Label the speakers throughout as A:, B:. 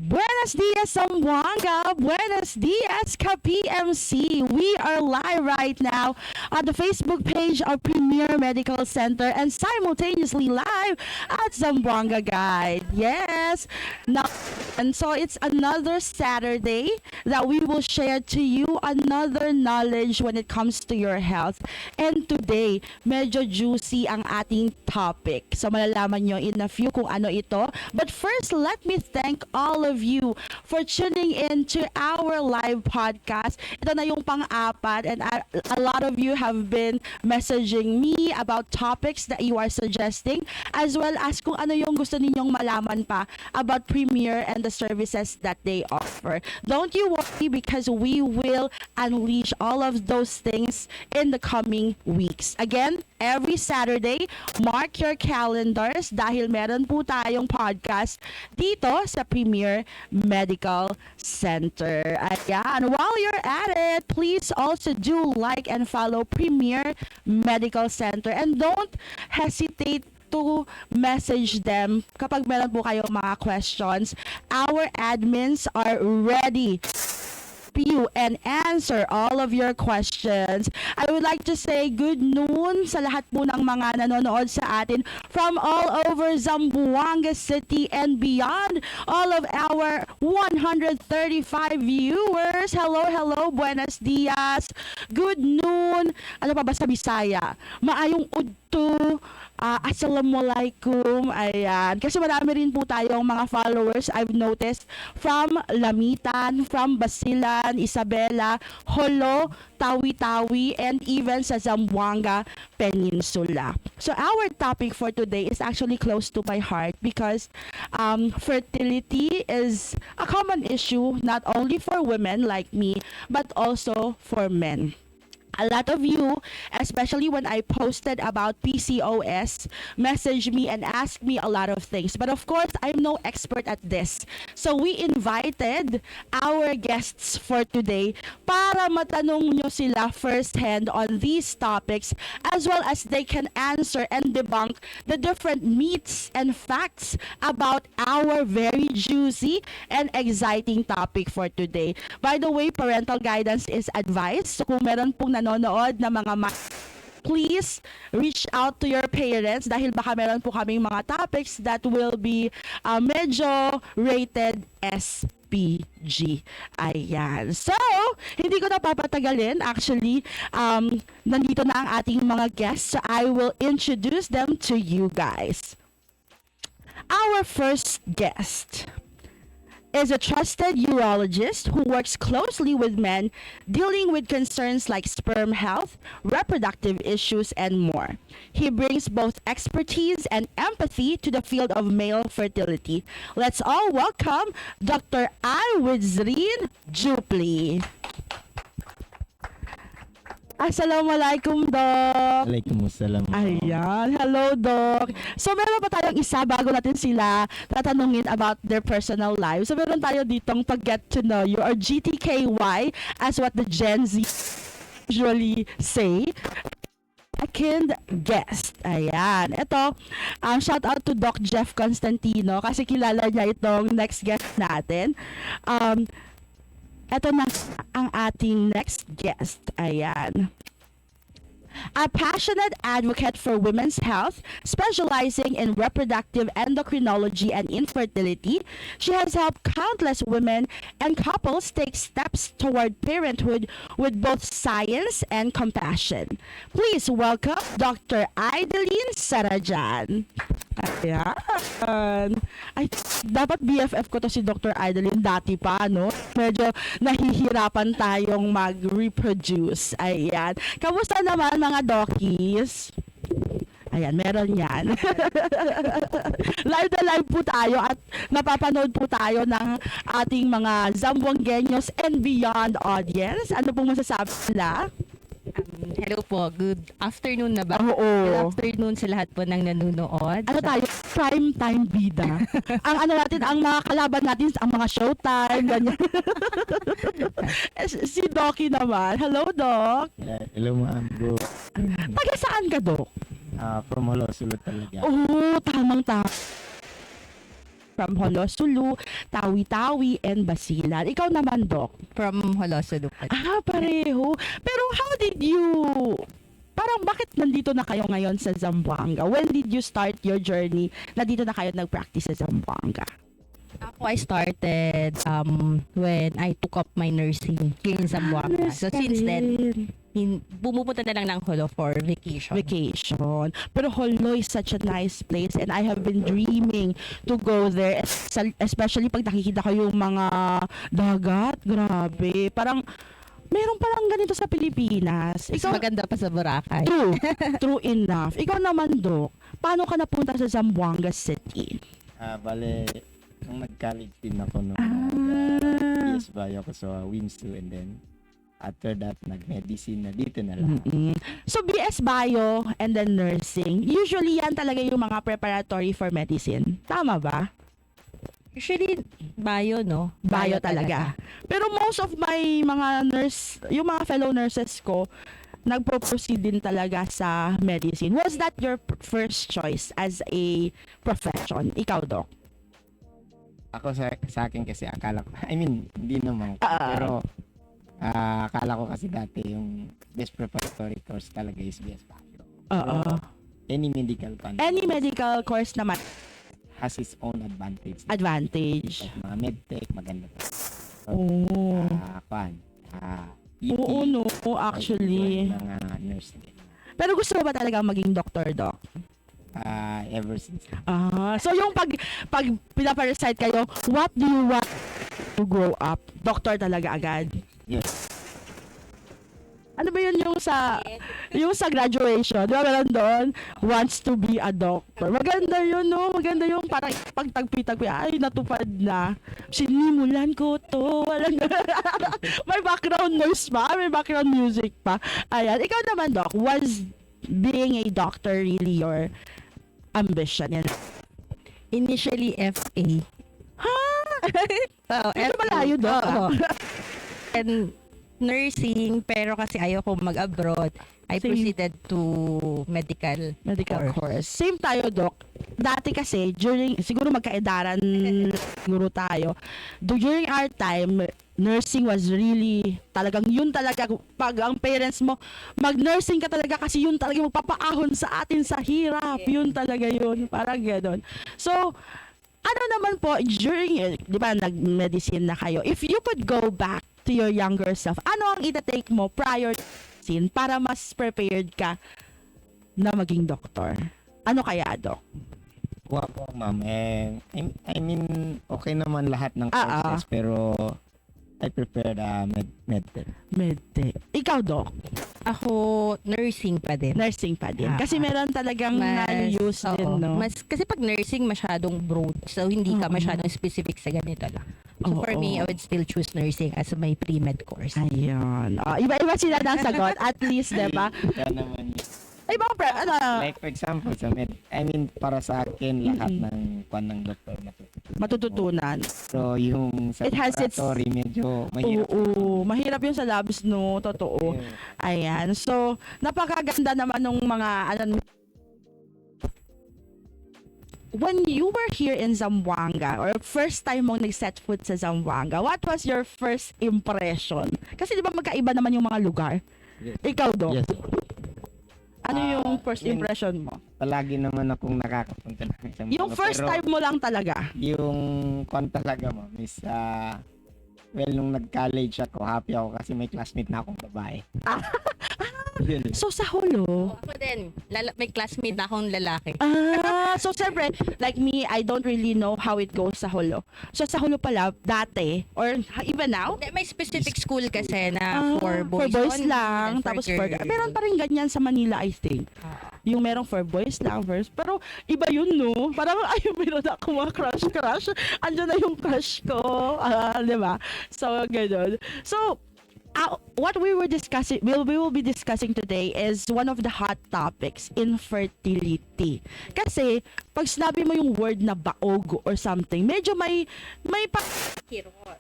A: Buenos dias, Zamboanga! Buenos dias, ka-PMC! We are live right now on the Facebook page of Premier Medical Center and simultaneously live at Zamboanga Guide. Yes! Now, and so it's another Saturday that we will share to you another knowledge when it comes to your health. And today, medyo juicy ang ating topic. So malalaman nyo in a few kung ano ito. But first, let me thank all of you for tuning in to our live podcast. Ito na yung pang-apat and a lot of you have been messaging me about topics that you are suggesting as well as kung ano yung gusto ninyong malaman pa about Premier and the services that they offer. Don't you worry because we will unleash all of those things in the coming weeks. Again, every Saturday, mark your calendars dahil meron po tayong podcast dito sa Premier Medical Center. Ayan, while you're at it, please also do like and follow Premier Medical Center and don't hesitate to message them kapag meron po kayong mga questions. Our admins are ready you and answer all of your questions. I would like to say good noon sa lahat po ng mga nanonood sa atin from all over Zamboanga City and beyond. All of our 135 viewers. Hello, hello, buenos dias. Good noon. Ano pa ba sa Bisaya? Maayong udto. Assalamualaikum. Ayan. Kasi marami rin po tayong mga followers I've noticed from Lamitan, from Basilan, Isabela, Holo, Tawi-Tawi, and even sa Zamboanga Peninsula. So our topic for today is actually close to my heart because fertility is a common issue not only for women like me but also for men. A lot of you, especially when I posted about PCOS, messaged me and asked me a lot of things. But of course, I'm no expert at this. So we invited our guests for today para matanong nyo sila firsthand on these topics as well as they can answer and debunk the different myths and facts about our very juicy and exciting topic for today. By the way, parental guidance is advised. So kung meron pong nanonood na mga please reach out to your parents dahil baka meron po kaming mga topics that will be medyo rated SPG. Ayan. So, hindi ko na papatagalin. Actually, nandito na ang ating mga guests. So, I will introduce them to you guys. Our first guest is a trusted urologist who works closely with men dealing with concerns like sperm health, reproductive issues, and more. He brings both expertise and empathy to the field of male fertility. Let's all welcome Dr. Alwizrin Jupli. Assalamualaikum, Doc.
B: Waalaikumsalam.
A: Ayan. Hello, Doc. So, meron pa tayong isa bago natin sila tatanungin about their personal lives. So, meron tayo ditong pag-get to know you or GTKY as what the Gen Z usually say. Second guest. Ayan. Ito, shout out to Doc Jeff Constantino kasi kilala niya itong next guest natin. Ito na ang ating next guest. Ayan. A passionate advocate for women's health, specializing in reproductive endocrinology and infertility, she has helped countless women and couples take steps toward parenthood with both science and compassion. Please welcome Dr. Aideline Sarajan. Ayan. Ay, dapat BFF ko to si Dr. Aideline dati pa, no? Medyo nahihirapan tayong mag-reproduce. Ayan. Kamusta naman mga dokis? Ayan, meron yan. Live na live po tayo at napapanood po tayo ng ating mga Zamboangueños and beyond audience. Ano pong masasabi nila?
C: Hello po, good afternoon na ba?
A: Oo.
C: Good afternoon sa lahat po ng nanonood.
A: Ano tayo? Prime time bida. Ang ano natin, ang mga kalaban natin, ang mga showtime, ganyan. Si Docky naman. Hello, Doc.
B: Hello, ma'am. Go.
A: Taga saan ka, Doc?
B: From Holo, Sulot talaga.
A: Oo, tamang-tama. From Holo, Sulu. Tawi-Tawi, and Basilan. Ikaw naman, Doc.
C: From Holosudo po.
A: Pareho. Pero how did you... Parang bakit nandito na kayo ngayon sa Zamboanga? When did you start your journey na dito na kayo nag-practice sa Zamboanga?
C: Ako, I started when I took up my nursing here in Zamboanga. So since then, bumupunta na lang ng Holo for vacation.
A: Pero Holo is such a nice place and I have been dreaming to go there, especially pag nakikita ko yung mga dagat. Grabe. Parang meron palang ganito sa Pilipinas.
C: Mas maganda pa sa Boracay.
A: True enough. Ikaw naman, Doc, paano ka napunta sa Zamboanga City?
B: Bale, nung nag-college din ako nung BS Bio ako sa Winsu, and then after that, nag-medicine na dito na lang.
A: So, BS Bio and then nursing, usually yan talaga yung mga preparatory for medicine. Tama ba?
C: Usually, bio, no?
A: Bio talaga. Pero most of my mga nurse, yung mga fellow nurses ko, nagpo-proceed din talaga sa medicine. Was that your first choice as a profession? Ikaw, Doc?
B: Ako sa akin kasi akala ko, hindi naman. Pero akala ko kasi dati yung best preparatory course talaga is BS Bio.
A: Oo.
B: Any medical content
A: Any medical course naman,
B: has its own advantage.
A: advantage.
B: Like mga medtech, maganda pa.
A: Oo.
B: EP,
A: Oo, no, actually.
B: mga nurse din.
A: Pero gusto mo ba talaga maging doctor, Doc?
B: Ever since.
A: So yung pag pinaparecite kayo, what do you want to grow up? Doctor talaga agad.
B: Yes.
A: Ano ba yun yung sa graduation? Di ba meron doon? Wants to be a doctor. Maganda yun, no? Maganda yung parang pagtagpi-tagpi. Ay, natupad na. Sinimulan ko to. Walang may background noise pa. May background music pa. Ayan. Ikaw naman, Doc, was being a doctor really your ambition? Yan.
C: Initially, FA.
A: Ha?
C: So,
A: Medyo malayo, Doc.
C: Oo. And nursing, pero kasi ayaw ko mag-abroad, I
A: Same.
C: proceeded to medical
A: Course. Same tayo, Doc. Dati kasi, siguro magkaedaran siguro tayo. During our time, nursing was really, talagang yun talaga, pag ang parents mo, mag-nursing ka talaga kasi yun talaga magpapaahon sa atin sa hirap. Yun talaga yun. Parang gano'n. So, ano naman po, during, di ba, nag-medicine na kayo, if you could go back to your younger self, ano ang itatake mo prior to medicine para mas prepared ka na maging doktor? Ano kaya, Doc?
B: Wow, ma'am. Okay naman lahat ng courses, pero I prepared medtech.
A: Medtech. Ikaw, Doc?
C: Ako, nursing pa din.
A: Nursing pa din. Kasi meron talagang use din,
C: oo.
A: no?
C: Kasi pag nursing, masyadong broad. So, hindi ka masyadong specific sa ganito lang. So, for me, I would still choose nursing as my pre-med course.
A: Ayun. Iba-iba sila ng sagot. At least, diba?
B: Kaya naman yun.
A: Ay,
B: Like for example, para sa akin, lahat ng kwan ng doktor
A: matututunan.
B: So, yung sa
A: It has its-
B: laboratory, medyo mahirap.
A: Oo. Mahirap yung sa labs, no? Totoo. Ayan. So, napakaganda naman nung mga, when you were here in Zamboanga, or first time mong nag-set foot sa Zamboanga, what was your first impression? Kasi di ba magkaiba naman yung mga lugar?
B: Yes.
A: Ikaw, Doc?
B: Yes.
A: Ano yung first impression mo?
B: Palagi naman akong nakakapunta ng isang
A: Yung
B: mga,
A: first
B: pero
A: time mo lang talaga?
B: yung kwan talaga, ma'am, is nung nag-college ako, happy ako kasi may classmate na akong babae. Yun.
A: So, sa Holo?
C: Ako din, may classmate na akong lalaki.
A: So siyempre, like me, I don't really know how it goes sa Holo. So sa Holo pala, dati, or even now,
C: May specific school kasi na for boys, only,
A: lang,
C: and for
A: tapos for
C: girls.
A: meron pa rin ganyan sa Manila, I think. Yung merong for boys lang first. Pero iba yun, no? Parang, ay, meron ako mga crush. Andiyan na yung crush ko. Di ba? So, ganun. So, what we will be discussing today is one of the hot topics, infertility. Kasi pag sinabi mo yung word na baog or something, medyo may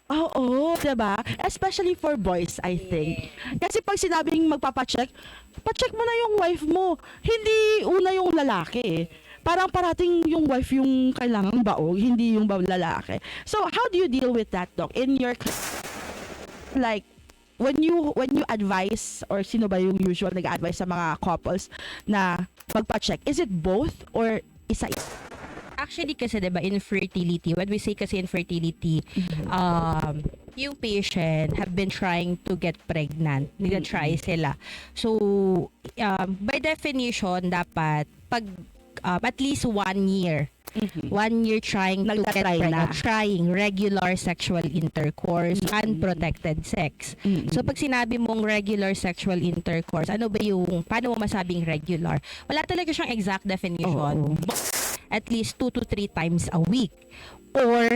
A: Oo, 'di ba? Especially for boys, I think. Kasi pag sinabing magpapacheck, pa-check mo na yung wife mo. Hindi una yung lalaki. parang parating yung wife yung kailangang baog, hindi yung lalaki. So, how do you deal with that, Doc? In your, like, when you advise, or sino ba yung usual nag-advise sa mga couples na magpa-check, is it both or isa?
C: Actually kasi 'di ba infertility, when we say kasi infertility, yung patient have been trying to get pregnant. Nila-try sila. So, by definition dapat pag at least 1 year. 1 year trying to get
A: Nagtatry
C: pregnant,
A: na.
C: trying regular sexual intercourse, unprotected sex. So pag sinabi mong regular sexual intercourse, ano ba yung, paano mo masabing regular? Wala talaga siyang exact definition. At least 2 to 3 times a week. Or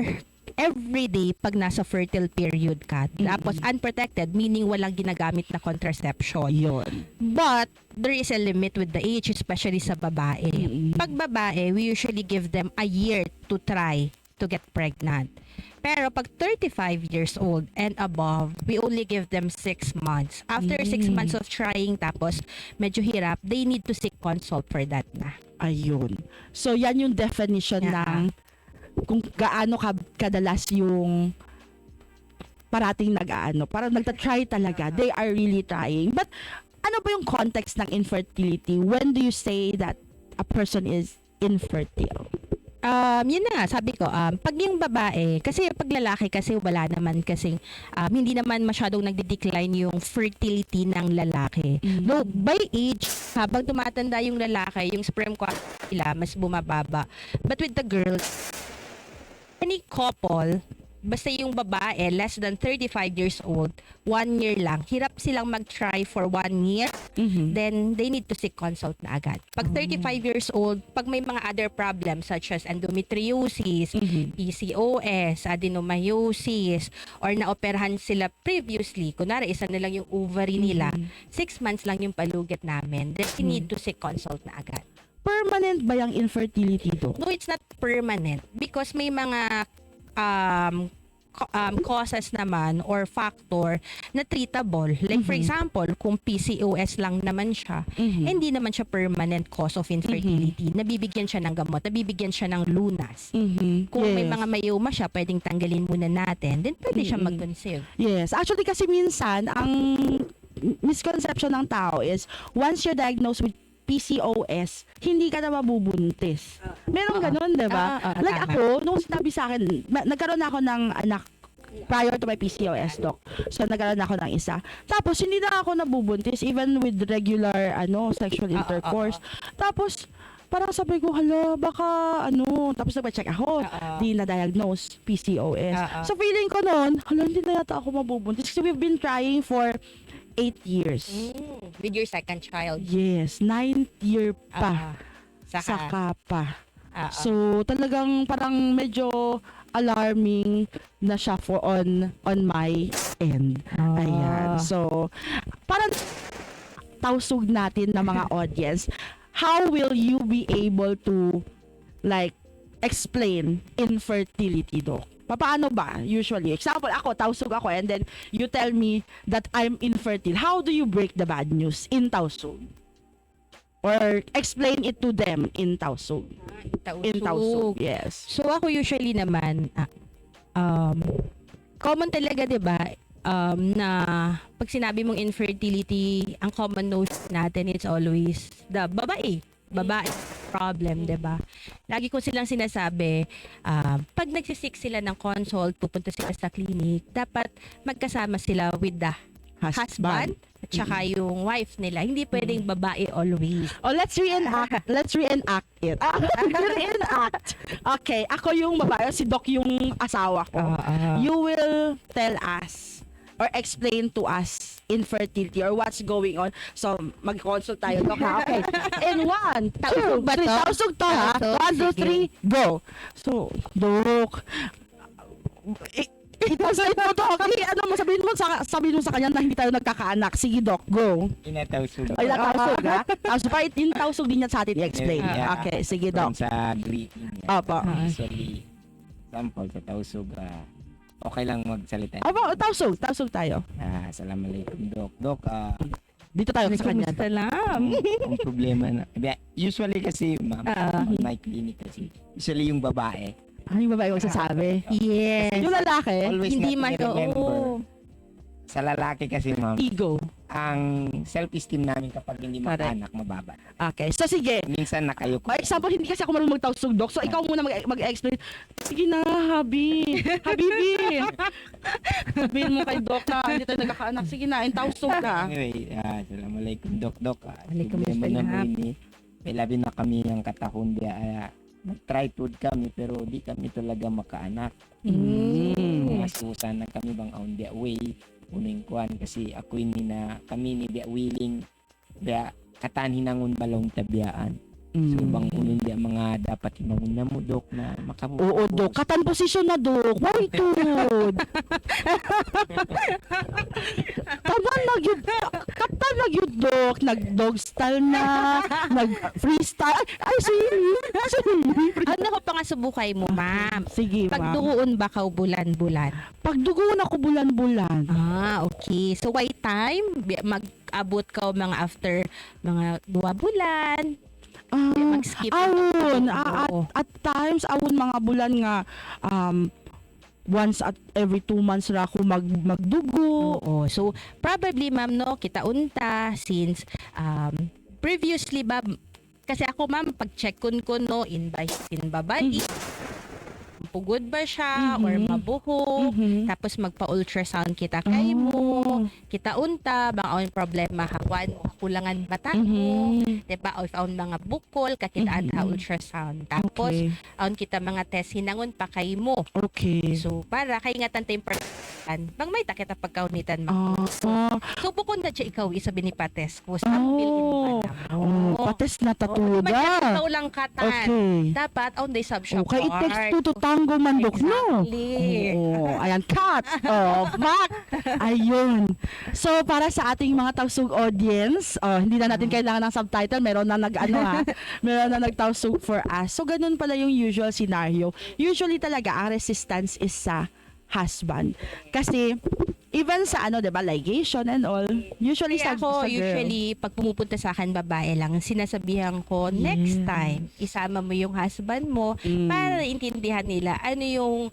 C: every day pag nasa fertile period ka. Tapos unprotected, meaning walang ginagamit na contraception.
A: Yun.
C: But there is a limit with the age, especially sa babae. Pag babae, we usually give them a year to try to get pregnant. Pero pag 35 years old and above, we only give them 6 months. After 6 months of trying, tapos medyo hirap, they need to seek consult for that na.
A: Ayun. So, yan yung definition
C: Yeah.
A: ng kung gaano kadalas yung parating nag-aano. Parang nagtatry talaga. They are really trying. But, ano ba yung context ng infertility? When do you say that a person is infertile?
C: Yun na nga, sabi ko, pag yung babae, kasi pag lalaki kasi wala naman kasing, hindi naman masyadong nagde-decline yung fertility ng lalaki. Though, by age, habang tumatanda yung lalaki, yung sperm quality nila mas bumababa. But with the girls, any couple, basta yung babae, less than 35 years old, 1 year lang, hirap silang mag-try for 1 year, then they need to seek consult na agad. Pag 35 years old, pag may mga other problems such as endometriosis, PCOS, adenomyosis, or naoperahan sila previously, kunwari isa na lang yung ovary nila, 6 months lang yung palugit namin, then they need to seek consult na agad.
A: Permanent ba yung infertility do?
C: No, it's not permanent because may mga causes naman or factor na treatable. Like for example, kung PCOS lang naman siya, hindi naman siya permanent cause of infertility. Nabibigyan siya ng gamot, nabibigyan siya ng lunas. Kung may mga mayoma siya, pwedeng tanggalin muna natin, then pwede siya mag-conceive.
A: Yes. Actually, kasi minsan, ang misconception ng tao is, once you're diagnosed with PCOS, hindi ka na mabubuntis. Meron ganun, di ba? Like
C: tama.
A: ako, nung sinabi sa akin, nagkaroon ako ng anak prior to my PCOS, Doc. So, nagkaroon ako ng isa. Tapos, hindi na ako nabubuntis even with regular sexual intercourse. Tapos, parang sabi ko, hala, baka tapos nagpa-check ako, di na-diagnose PCOS. So, feeling ko noon, hala, hindi na yata ako mabubuntis. Kasi we've been trying for 8 years.
C: With your second child.
A: Yes, 9th year pa. Saka pa. So, talagang parang medyo alarming na siya for on my end. Ayan. So, parang tausog natin na mga audience, how will you be able to like explain infertility, Doc? Paano ba usually? Example, ako, tausog ako, and then you tell me that I'm infertile. How do you break the bad news in tausog? Or explain it to them in tausog? In tausog, yes.
C: So ako usually naman, common talaga 'di ba? Na pag sinabi mong infertility, ang common notion natin it's always the babae problem, 'di ba? Lagi ko silang sinasabi, pag nagsisik sila ng consult, pupunta sila sa clinic, dapat magkasama sila with the husband at saka yung wife nila. Hindi pwedeng babae always.
A: Oh, let's reenact. Let's reenact it. Reenact. Okay, ako yung babae, si Doc yung asawa ko. You will tell us or explain to us infertility or what's going on. So, mag-consult tayo, Doc, ha? Okay. In 1, 2, 3. Tausog to, ha? 1, 2, 3, go. So, Doc, i-translate mo to. Okay, sabihin mo sa kanya na hindi tayo nagkakaanak. Sige, Doc, go.
B: Inatausog.
A: Ay, natausog, ha? Tapos pa, tausog din niya sa atin i-explain.
B: Yeah.
A: Okay, sige, Doc.
B: Sa greeting.
A: Opo.
B: Usually, example, sa tausog, okay lang magsalita.
A: Opo, tausog tayo.
B: Assalamualaikum, Doc. Doc,
A: Dito tayo sa kanya.
C: Kumusta lang? ma'am.
B: Ang problema na, usually kasi, ma'am,
C: Ah.
B: on my clinic kasi, usually yung babae,
A: Ano yung babae magsasabi?
C: Yes.
A: Yung lalaki,
B: always
C: Hindi
B: not
C: man,
B: remember.
C: oo.
B: Sa lalaki kasi, ma'am,
A: ego.
B: ang self-esteem namin kapag hindi
A: Correct.
B: makaanak, mababa.
A: Okay, so sige.
B: Minsan nakayuko.
A: For example, hindi kasi ako marunong magtawsog, Dok. So, ikaw muna mag-explain. Sige na, Habi. Habibi. Sabihin mo kay Doc na hindi tayo nagkakaanak. Sige na, tawsog ka.
B: Anyway, assalamualaikum, Dok.
C: Walaikum
B: Problema
C: assalam.
B: naman ini, may labi na kami ng katahon dia. Nag-try food kami pero di kami talaga makaanak.
C: Mm.
B: Masusan na kami bang on the way. Uning kuan kasi ako ini na kami ni dia willing dia katan hinangon balong tabiyaan. So bang unin dia mga dapat hinangon na mo, Dok, na makabuo.
A: Oo, Dok. Katan posisyon na, Dok. Whytud? Taman na yun. Katan na yun, Dok. Nag-dog style na. Nag-freestyle. Ay, sorry.
C: Ano ko pa nga subukay mo, ma'am?
A: Sige, ma'am.
C: Pagdugoon ba ka bulan-bulan?
A: Pagdugoon ako bulan-bulan.
C: Okay. So, why time? Mag-abot ka mga after mga 2 bulan. Mag-skip.
A: Awon.
C: Oo.
A: At times, awon mga bulan nga, once at every 2 months ra ako magdugo.
C: Oo. So, probably, ma'am, no, kita unta since previously ba, kasi ako, ma'am, pag-check ko, no, in babae, pugod ba siya or mabuhok, tapos magpa-ultrasound kita kay mo, kita unta, bang ang problema hakuan, kulangan bata mo, diba, o ang mga bukol, kakitaan ha ultrasound. Tapos,
A: Okay.
C: aon kita mga test, hinangon pa kay mo.
A: Okay.
C: So, para kay ingatan tayong bang may takita pagkaunitan mo. So, bukod na siya ikaw, isabi ni Pates ko, sample in
A: Pates na tatuda.
C: Ikaw lang katan.
A: Okay.
C: Dapat, on the sub-shop
A: Okay, it takes two to tango man, Dok, no?
C: Exactly.
A: Ayan, cut. Fuck. Ayun. So, para sa ating mga tausug audience, hindi na natin kailangan ng subtitle. Meron na meron na nagtausug for us. So, ganun pala yung usual scenario. Usually talaga, ang resistance is sa husband. Kasi, even sa diba, ligation and all, usually
C: Kaya
A: sa
C: ako,
A: girl.
C: usually, pag pumupunta sa akin, babae lang, sinasabihan ko, next time, isama mo yung husband mo para intindihan nila ano yung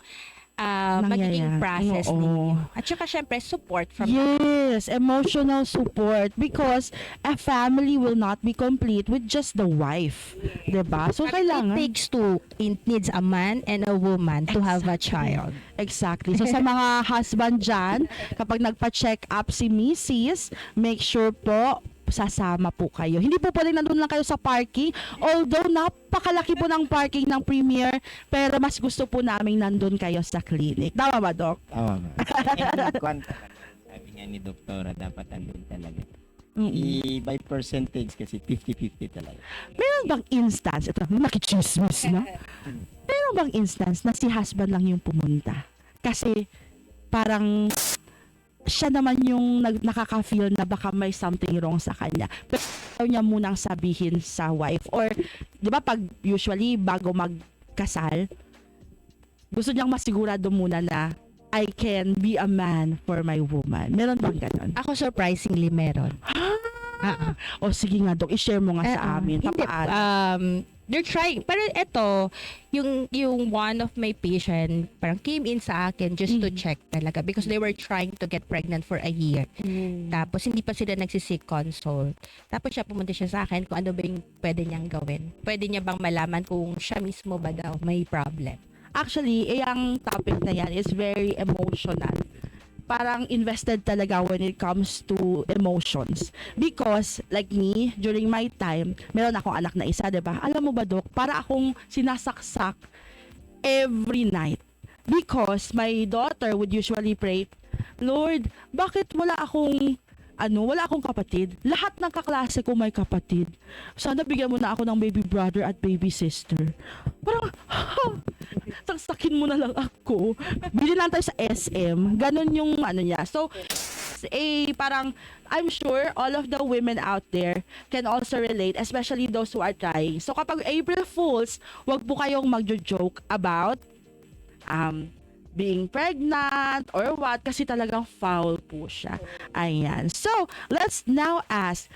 C: magiging
A: Nangyayari.
C: process
A: Oo.
C: ninyo. At saka, syempre, support from
A: Yes, emotional support because a family will not be complete with just the wife. 'Di ba? So kailangan
C: it needs a man and a woman to have a child.
A: Exactly. So sa mga husband dyan, kapag nagpa-check up si Mrs., make sure po sasama po kayo. Hindi po pwedeng nandun lang kayo sa parking. Although napakalaki po ng parking ng Premier, pero mas gusto po namin nandun kayo sa clinic. Tama ba, Doc?
B: Tama ba? Kuan talaga. Sabi nga ni doktora, dapat andun talaga. By percentage kasi 50-50 talaga.
A: Meron bang instance, ito, nakichismis na? Meron bang instance na si husband lang yung pumunta? Kasi parang siya naman yung nakaka-feel na baka may something wrong sa kanya. Pero ayaw niya munang sabihin sa wife. Or, di ba pag usually bago magkasal, gusto niyang masigurado muna na I can be a man for my woman. Meron bang ganon?
C: Ako, surprisingly, meron.
A: O sige nga, Dok, i-share mo nga sa amin.
C: Hindi,
A: Papaano?
C: they're trying. Pero ito, yung one of my patient, parang came in sa akin just to check talaga because they were trying to get pregnant for a year. Tapos, hindi pa sila nagsisik consult. Tapos, pumunta siya sa akin kung ano ba yung pwede niyang gawin. Pwede niya bang malaman kung siya mismo ba daw may problem.
A: Actually, ang topic na yan is very emotional. Parang invested talaga when it comes to emotions. Because, like me, during my time, meron akong anak na isa, diba? Alam mo ba, Dok? Para akong sinasaksak every night. Because my daughter would usually pray, Lord, bakit wala akong kapatid? Lahat ng kaklase ko may kapatid. Sana bigyan mo na ako ng baby brother at baby sister. Parang, saksakin mo na lang ako. Bili lang tayo sa SM. Ganon yung niya. So, parang, I'm sure all of the women out there can also relate, especially those who are trying. So, kapag April Fools, wag po kayong magjo-joke about being pregnant or what, kasi talagang foul po siya. Ayan. So, let's now ask,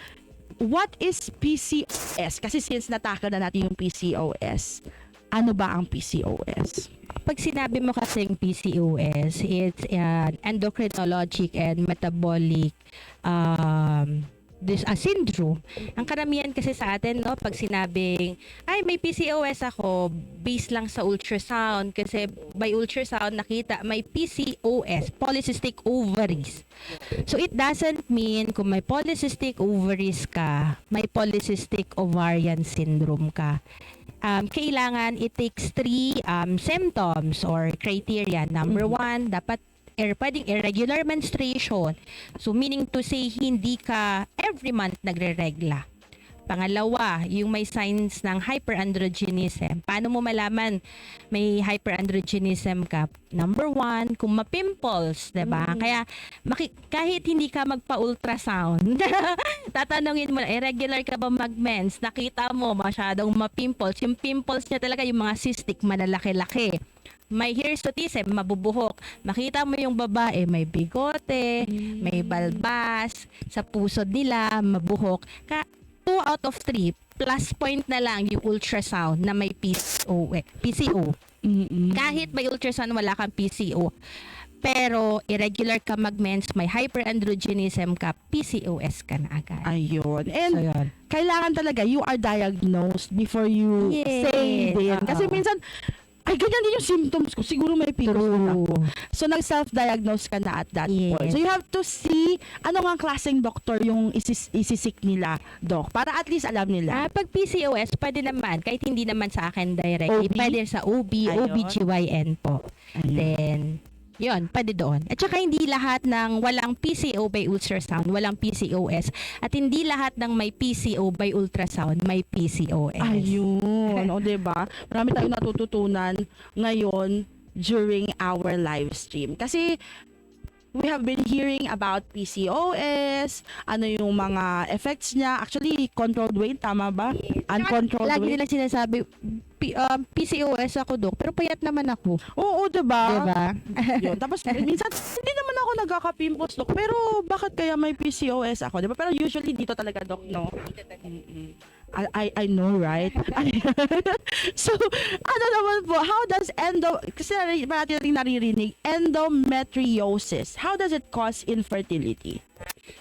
A: what is PCOS? Kasi since natakal na natin yung PCOS, ano ba ang PCOS?
C: Pag sinabi mo kasing PCOS, it's an endocrinologic and metabolic syndrome. Ang karamihan kasi sa atin, no, pag sinabing, ay, may PCOS ako, based lang sa ultrasound. Kasi by ultrasound, nakita may PCOS, polycystic ovaries. So, it doesn't mean kung may polycystic ovaries ka, may polycystic ovarian syndrome ka. Kailangan it takes 3 symptoms or criteria. Number 1, dapat pwedeng irregular menstruation. So, meaning to say, hindi ka every month nagre-regla. Pangalawa, yung may signs ng hyperandrogenism. Paano mo malaman may hyperandrogenism ka? Number 1, kung ma-pimples, diba? Kaya, kahit hindi ka magpa-ultrasound, tatanungin mo, irregular ka ba mag-mens? Nakita mo, masyadong ma-pimples. Yung pimples niya talaga, yung mga cystic, malalaki-laki. May hirsutism, mabubuhok. Makita mo yung babae, may bigote, may balbas, sa pusod nila, mabuhok. 2 out of 3, plus point na lang yung ultrasound na may PCO. Kahit may ultrasound, wala kang PCO. Pero irregular ka mag-mens, may hyperandrogenism ka, PCOS ka na agad.
A: Ayun. And
C: So, yun.
A: kailangan talaga you are diagnosed before you say din. Kasi minsan, ay, ganyan din yung symptoms ko. Siguro may PCOS ako. So, nag-self-diagnose ka na at that point. So, you have to see ano nga klaseng doctor yung isisik nila, doc. Para at least alam nila.
C: Pag PCOS, pwede naman, kahit hindi naman sa akin directly,
A: OB?
C: pwede sa OB,
A: Ayun.
C: OBGYN po.
A: Ayun.
C: Then, yun, pwede doon. At saka hindi lahat ng walang PCO by ultrasound, walang PCOS. At hindi lahat ng may PCO by ultrasound, may PCOS.
A: Ayun. O, diba? Marami tayong natututunan ngayon during our live stream. Kasi, we have been hearing about PCOS, ano yung mga effects niya. Actually, controlled weight, tama ba? Uncontrolled
C: Lagi
A: weight.
C: nila sinasabi, PCOS ako, Dok, pero payat naman ako.
A: Oo, diba?
C: Diba?
A: Yun. Tapos, minsan, hindi naman ako nagkaka-pimples, Dok. Pero, bakit kaya may PCOS ako? Diba? Pero usually, dito talaga, Dok, no? I know, right? So, ano naman po, how does kasi parati natin naririnig, endometriosis, how does it cause infertility?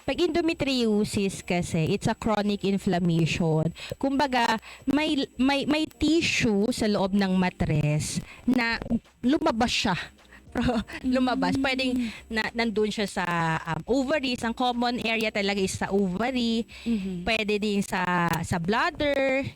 C: Pag endometriosis kasi, it's a chronic inflammation. Kumbaga, may tissue sa loob ng matres na lumabas siya. Lumabas. Pwedeng nandun siya sa ovaries. Ang common area talaga is sa ovary. Pwede din sa bladder.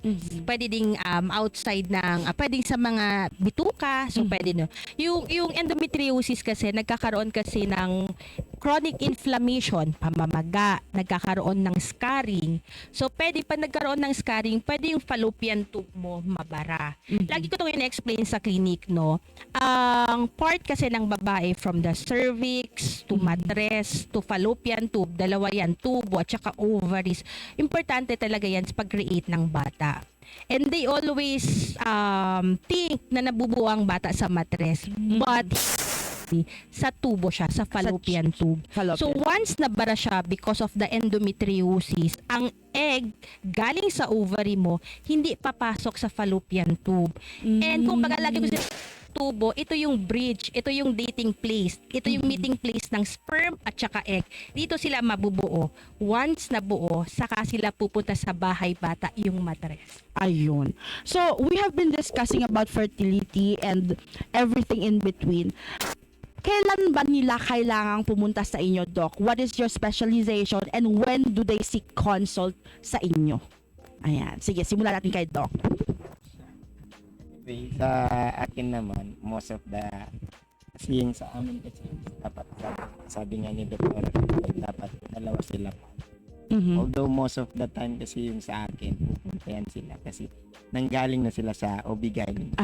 C: Pwede din outside ng, pwede sa mga bituka. So, pwede no. Yung endometriosis kasi, nagkakaroon kasi ng chronic inflammation, pamamaga, nagkakaroon ng scarring. So, pwede pa nagkaroon ng scarring, pwede yung fallopian tube mo mabara. Lagi ko itong in-explain sa clinic, no? Ang part kasi ng babae from the cervix to matres to fallopian tube, dalawa yan, tubo at saka ovaries. Importante talaga yan sa pag-create ng bata. And they always think na nabubuo ang bata sa matres. But sa tubo siya, sa fallopian tube. So once nabara siya because of the endometriosis, ang egg galing sa ovary mo, hindi papasok sa fallopian tube. And kung lagi ko tubo, ito yung bridge, ito yung dating place, ito yung meeting place ng sperm at saka egg. Dito sila mabubuo. Once nabuo, saka sila pupunta sa bahay bata, yung matres.
A: Ayun. So, we have been discussing about fertility and everything in between. Kailan ba nila kailangang pumunta sa inyo, Doc? What is your specialization and when do they seek consult sa inyo? Ayan. Sige, simulan natin kay Doc.
B: Sa akin naman, most of the kasi yung sa amin kasi dapat sabi nga ni Dr. dapat dalawa sila. Although most of the time kasi yung sa akin, pupuntayan sila kasi nanggaling na sila sa OB-GYN.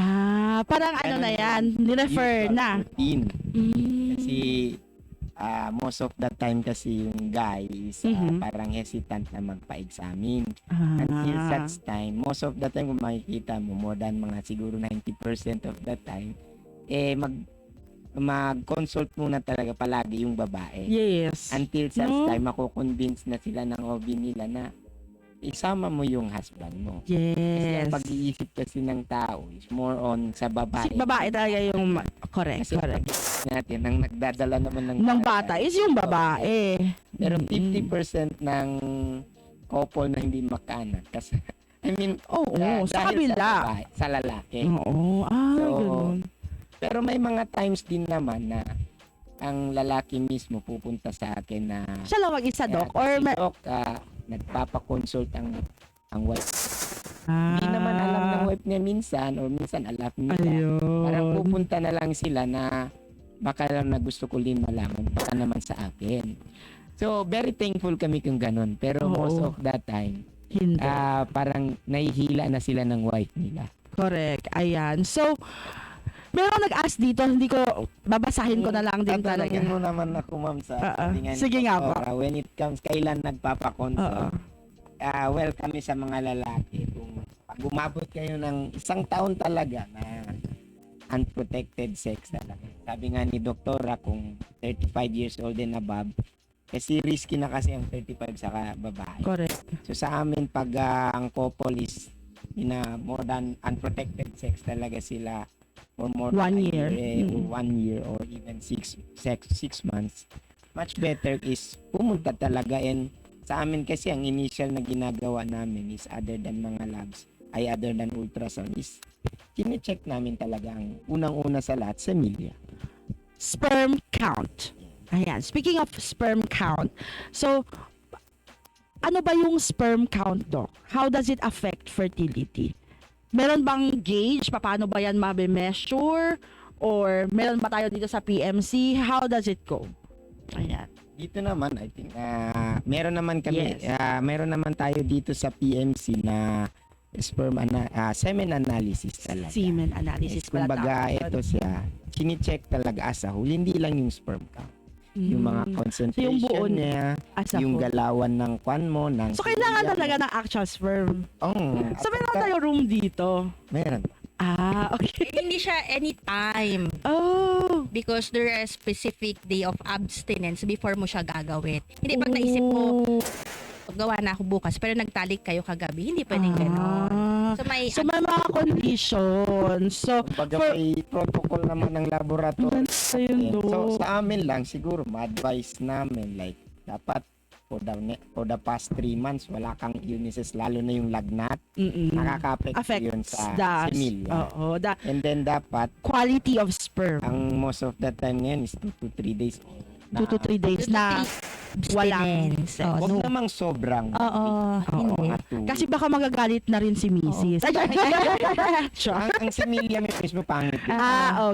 A: Parang ano na yan, nirefer na.
B: Routine. Kasi most of the time kasi yung guy is parang hesitant na magpa-examine. Until such time, most of the time kung makikita mo, more than mga siguro 90% of the time, mag-consult muna talaga palagi yung babae.
A: Yes.
B: Until such time, mako-convince na sila ng OB nila na isama mo yung husband mo. Kasi
A: Yes.
B: ang pag-iisip kasi ng tao is more on sa babae.
A: Si babae talaga yung correct,
B: Kasi
A: correct.
B: pag-iisip natin, ang nagdadala naman
A: Ng bata is yung babae.
B: Pero
A: Mm-mm.
B: 50% ng couple na hindi makaanak. Kasi, I mean,
A: Oo, sa
B: dahil
A: kabila.
B: babae, sa lalaki.
A: Oo,
B: So,
A: ganun.
B: Pero may mga times din naman na ang lalaki mismo pupunta sa akin na
A: Siya lang mag-isa, Doc? Or
B: si Doc, nagpapakonsult ang wife. Hindi
A: Ah.
B: naman alam ng wife niya minsan or minsan alam niya. Parang
A: Ayun.
B: pupunta na lang sila na baka lang na gusto ko din malaman baka naman sa akin. So, very thankful kami kung ganun. Pero
A: Oo.
B: most of that time,
A: Hindi.
B: parang nahihila na sila ng wife nila.
A: Correct. Ayan. So, meron nag-ask dito, hindi ko, babasahin ko na lang din talaga.
B: Tatanungin mo naman ako, ma'am, sa sabi nga ni
A: Sige nga po.
B: Doktora, when it comes, kailan
A: Oo.
B: nagpapakonsult? Well, kami sa mga lalaki, kung pag umabot kayo ng isang taon talaga na unprotected sex talaga. Sabi nga ni Doktora, kung 35 years old and above, kasi risky na kasi ang 35 sa babae.
A: Correct.
B: So sa amin, pag ang couple is in a more than unprotected sex talaga sila for more than
A: 1
B: a
A: year.
B: or 1 year or even 6 months, much better is pumunta talaga. And sa amin kasi ang initial na ginagawa namin is other than mga labs, other than ultrasound is kine-check namin talaga ang unang-una sa lahat, semilya.
A: Sperm count. Ayan. Speaking of sperm count, so, ano ba yung sperm count, Doc? How does it affect fertility? Meron bang gauge? Paano ba yan mabe-measure? Or meron ba tayo dito sa PMC? How does it go? Ayan.
B: Dito naman, I think, meron naman kami,
A: Yes.
B: meron naman tayo dito sa PMC na semen analysis talaga.
A: Semen analysis pala
B: Kumbaga,
A: tawag
B: ito siya, kini-check talaga as a whole, hindi lang yung sperm count. Yung mga concentration
A: buo
B: niya,
A: as a
B: yung
A: whole.
B: galawan ng kwan mo, ng
A: So, kailangan
B: silya mo.
A: talaga ng actual sperm. So, meron
B: Pagka-
A: tayo room dito.
B: Meron.
A: Okay.
C: Hindi siya anytime
A: Oh.
C: because there is specific day of abstinence before mo siya gagawin. Hindi pag naisip mo, gawa na ako bukas pero nagtalik kayo kagabi, hindi pwedeng gano'n. So may
A: So, may mga conditions. So,
B: Kumbaga
A: for-
B: may protocol naman ng laboratory.
A: ayun,
B: So,
A: Doc.
B: sa amin lang, siguro, ma-advise namin, like, dapat for the past 3 months, wala kang illnesses, lalo na yung lagnat,
A: Mm-mm.
B: nakaka-affect
A: Affects
B: yun sa
A: the,
B: semilya.
A: oo, the
B: And then, dapat,
A: quality of sperm.
B: ang most of the time ngayon is 2 to 3 days.
A: 2 to 3 days na walang
C: abstinence.
A: sex.
C: Oh,
B: Huwag
C: no.
B: namang sobrang.
C: Oo, hindi.
B: Mga 2
A: Kasi baka magagalit na rin si Mrs.
B: ang semilya mismo pangit.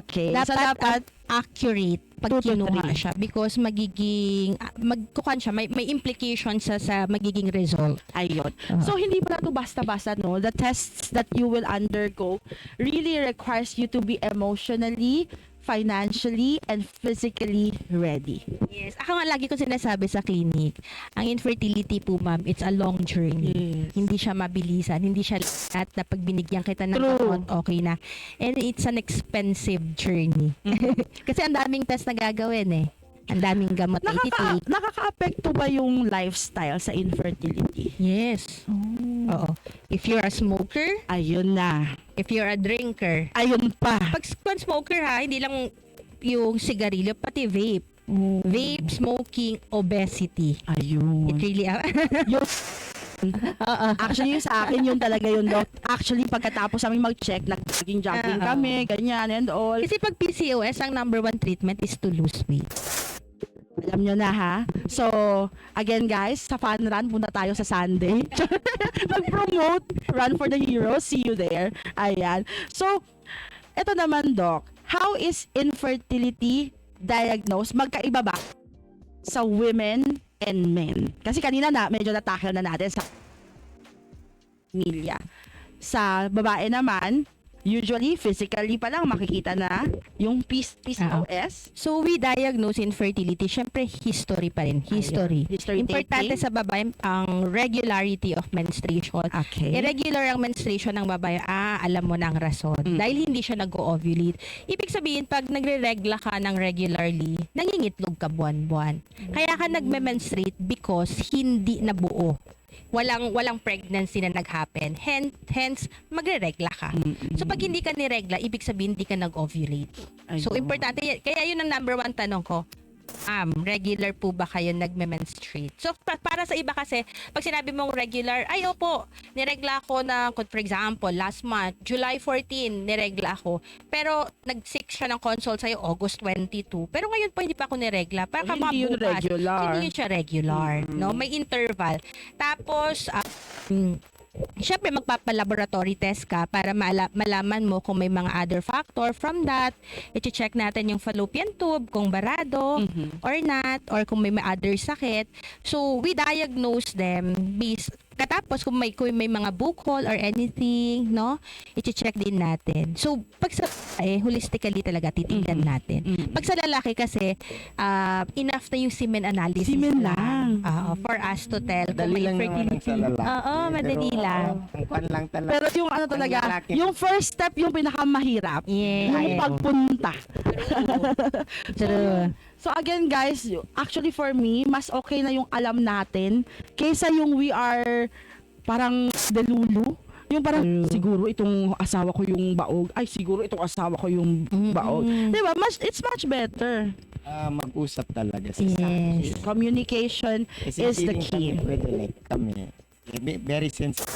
A: Okay.
C: Dapat,
A: So, dapat
C: accurate pag
A: 2 to
C: kinuha
A: 3.
C: siya because magiging magkukuhan siya, may implication sa magiging result.
A: ayun. So, hindi pala to basta-basta, no? The tests that you will undergo really requires you to be emotionally, financially, and physically ready.
C: Yes. Ako nga lagi ko sinasabi sa clinic, ang infertility po ma'am, it's a long journey.
A: Yes.
C: Hindi siya mabilisan, hindi siya lahat na pag binigyan kita ng
A: True.
C: gamot, okay na. And it's an expensive journey. Kasi ang daming test na gagawin eh. Ang daming gamot na iti-take.
A: Nakaka-apekto ba yung lifestyle sa infertility?
C: Yes. Oo. If you're a smoker,
A: Ayun na.
C: if you're a drinker,
A: Ayun pa.
C: pag smoker ha, hindi lang yung sigarilyo, pati vape. Vape, smoking, obesity.
A: Ayun.
C: It really,
A: Actually, yung sa akin, yun talaga yun, Doc. Actually, pagkatapos namin mag-check, nag-jogging kami, ganyan and all.
C: kasi pag PCOS, ang number 1 treatment is to lose weight.
A: Alam nyo na, ha? So, again, guys, sa fun run, punta tayo sa Sunday. Mag-promote Run for the Heroes. See you there. Ayan. So, eto naman, Doc. How is infertility diagnosed? Magkaiba ba sa women and men? Kasi kanina na, medyo natakil na natin sa pamilya. Sa babae naman, usually, physically pa lang makikita na yung PCOS.
C: So, we diagnose infertility, syempre, history pa rin. History.
A: History
C: Importante
A: taking.
C: sa babae, ang regularity of menstruation.
A: Okay.
C: Irregular ang menstruation ng babae, alam mo na ang rason. Dahil hindi siya nag-ovulate. Ibig sabihin, pag nagre-regla ka ng regularly, nangingitlog ka buwan-buwan. Kaya ka nagme-menstruate because hindi nabuo walang pregnancy na nag-happen. Hence magre-regla ka. So pag hindi ka niregla, ibig sabihin hindi ka nag-ovulate. So
A: Ayun.
C: importante yan. Kaya yun ang number 1 tanong ko. Regular po ba kayo nagme-menstruate? So para sa iba kasi, pag sinabi mong regular, ay opo, niregla ako na, for example, last month, July 14, niregla ako. Pero nag-seek siya ng consult sa'yo August 22. Pero ngayon po hindi pa ako niregla. Para ka
A: Hindi yun
C: mabukas.
A: regular.
C: Hindi yun siya regular. No? May interval. Tapos, syempre magpapa-laboratory test ka para malaman mo kung may mga other factor. From that, i-check natin yung fallopian tube, kung barado or not, or kung may other sakit. So, we diagnose them based. Katapos kung may mga bukol or anything, no? I-check din natin. So, pag sa holistically talaga titingnan natin. Pag sa lalaki kasi, enough na yung semen analysis
A: Semen lang.
C: For us to tell kung
B: Dali
C: may
B: lang naman ang
C: fertility.
B: sa lalaki.
C: Oo, madali
B: Pero,
C: lang.
B: Ang pan lang talaga.
A: Pero yung ano talaga,
B: lalaki.
A: yung first step yung pinakamahirap.
C: Yeah.
A: Yung pagpunta.
C: True.
A: So again guys, actually for me, mas okay na yung alam natin kaysa yung we are parang delulu. Yung parang siguro itong asawa ko yung baog. Ay siguro itong asawa ko yung baog. Diba? It's much better.
B: Mag-usap talaga sa
C: Yes.
A: Communication
B: Kasi
A: is the
B: feeling
A: key.
B: Kami, pwede like kami. Very sensitive.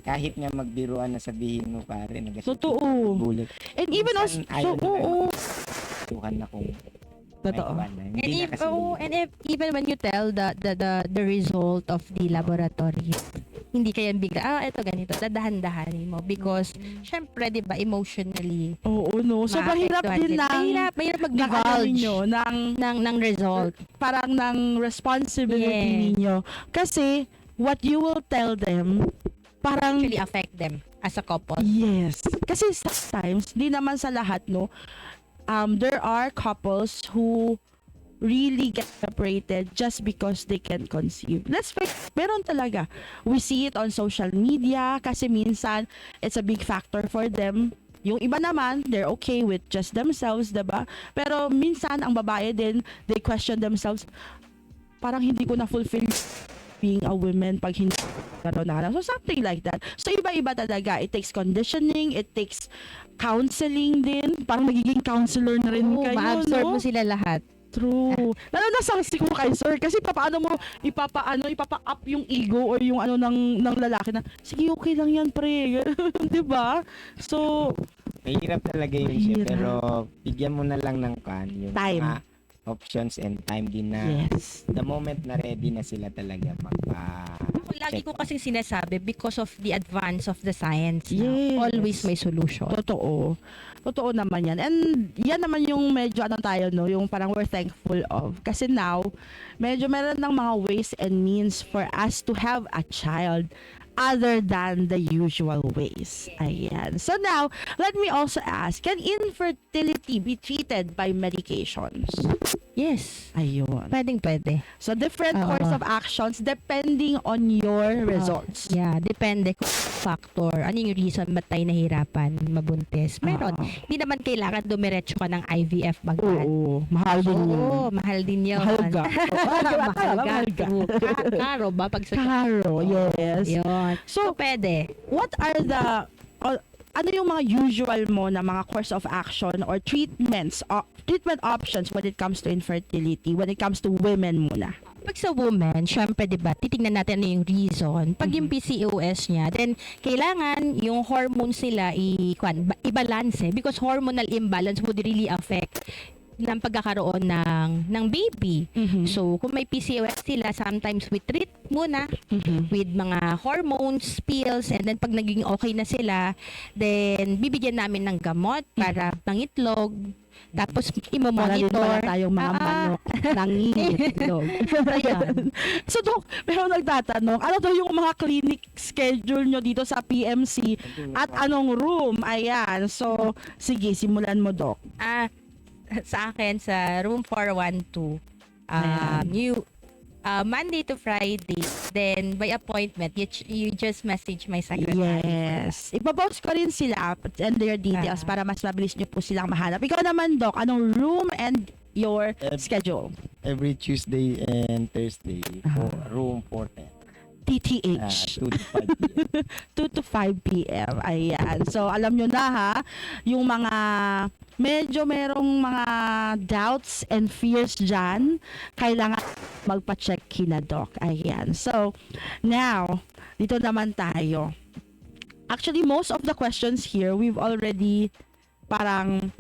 B: Kahit nga magbiruan na sabihin mo pare,
A: Totoo.
B: Gulit.
A: And even also,
B: Ayaw na
A: oo.
B: Tuhan na kung
A: Totoo.
B: may iwan na.
C: And
B: Hindi na
C: if,
B: kasi
C: and if even when you tell the result of the laboratory, hindi kayo bigla, ito ganito, dadahan-dahanin mo because syempre 'di ba emotionally
A: Oo, no. So mahirap din
C: mahirap
A: ng
C: mag-divulge
A: ninyo,
C: ng result.
A: parang ng responsibility
C: Yes.
A: ninyo. Kasi what you will tell them, parang
C: Actually affect them as a couple.
A: yes. Kasi sometimes, di naman sa lahat, no, there are couples who really get separated just because they can't conceive. Let's face it, meron talaga. We see it on social media kasi minsan it's a big factor for them. Yung iba naman, they're okay with just themselves, diba? Pero minsan, ang babae din, they question themselves, parang hindi ko na-fulfill being a woman pag hindi na. So something like that. So iba-iba talaga. It takes conditioning, it takes counseling din. Parang magiging counselor na rin
C: Oo,
A: kayo,
C: ma-absorb
A: no?
C: mo sila lahat.
A: True. Lalo na sa ko kay sir kasi papaano mo ipapa-up yung ego or yung ano ng lalaki na sige okay lang yan pre. 'Di ba? So
B: mahirap talaga yun siya.
A: Mahirap.
B: Pero bigyan mo na lang ng yung
A: Time.
B: mga options and time din na
A: yes.
B: the moment na ready na sila talaga
C: Lagi ko kasing sinasabi because of the advance of the science
A: Yes.
C: now, always may solution.
A: Totoo. Totoo naman yan. And yan naman yung medyo ano tayo, no? Yung parang we're thankful of. Kasi now, medyo meron ng mga ways and means for us to have a child other than the usual ways. Ayan. So now, let me also ask, can infertility be treated by medications?
C: Yes.
A: Ayun.
C: Pwede.
A: So different
C: Oo.
A: course of actions depending on your results.
C: Yeah, depende kung factor. Ano yung reason ba't tayo nahirapan mabuntis? Meron.
A: Oo.
C: Hindi naman kailangan dumiretso ka ng IVF bagad.
A: Oo. Mahal din yun.
C: Oo, mahal din yun.
A: Mahal ga.
C: Mahal ga. True. Karo ba? Pag sa
A: Karo, yes.
C: Yun.
A: So,
C: So, pwede.
A: what are the ano yung mga usual mo na mga course of action or treatment options when it comes to infertility, when it comes to women muna?
C: Pag sa woman, syempre, di ba, titignan natin ano yung reason. Pag yung PCOS niya, then, kailangan yung hormones nila i-balance because hormonal imbalance would really affect ng pagkakaroon ng baby. So, kung may PCOS sila, sometimes we treat muna with mga hormones, pills, and then pag naging okay na sila, then bibigyan namin ng gamot para pangitlog. Tapos,
A: Para din
C: imamonitor.
A: pala tayong mga manok nangingitlog.
C: Ayan.
A: So, Dok, pero nagtatanong, ano daw yung mga clinic schedule nyo dito sa PMC at anong room? Ayan. So, sige, simulan mo, Dok.
C: Sa akin, sa room 412,
A: Ayan.
C: Monday to Friday, then by appointment, you just message my secretary.
A: Yes. Ipapost ko rin sila and their details
C: Ah.
A: para mas mabilis nyo po silang mahanap. Ikaw naman, Doc, anong room and your schedule?
B: every Tuesday and Thursday for room 410.
A: TTH.
B: 2 to 5 p.m.
A: 2 to 5 p.m. Ayan. So, alam nyo na ha, yung mga medyo merong mga doubts and fears dyan, kailangan magpa-check kina Doc. Ayan. So, now, dito naman tayo. Actually, most of the questions here, we've already parang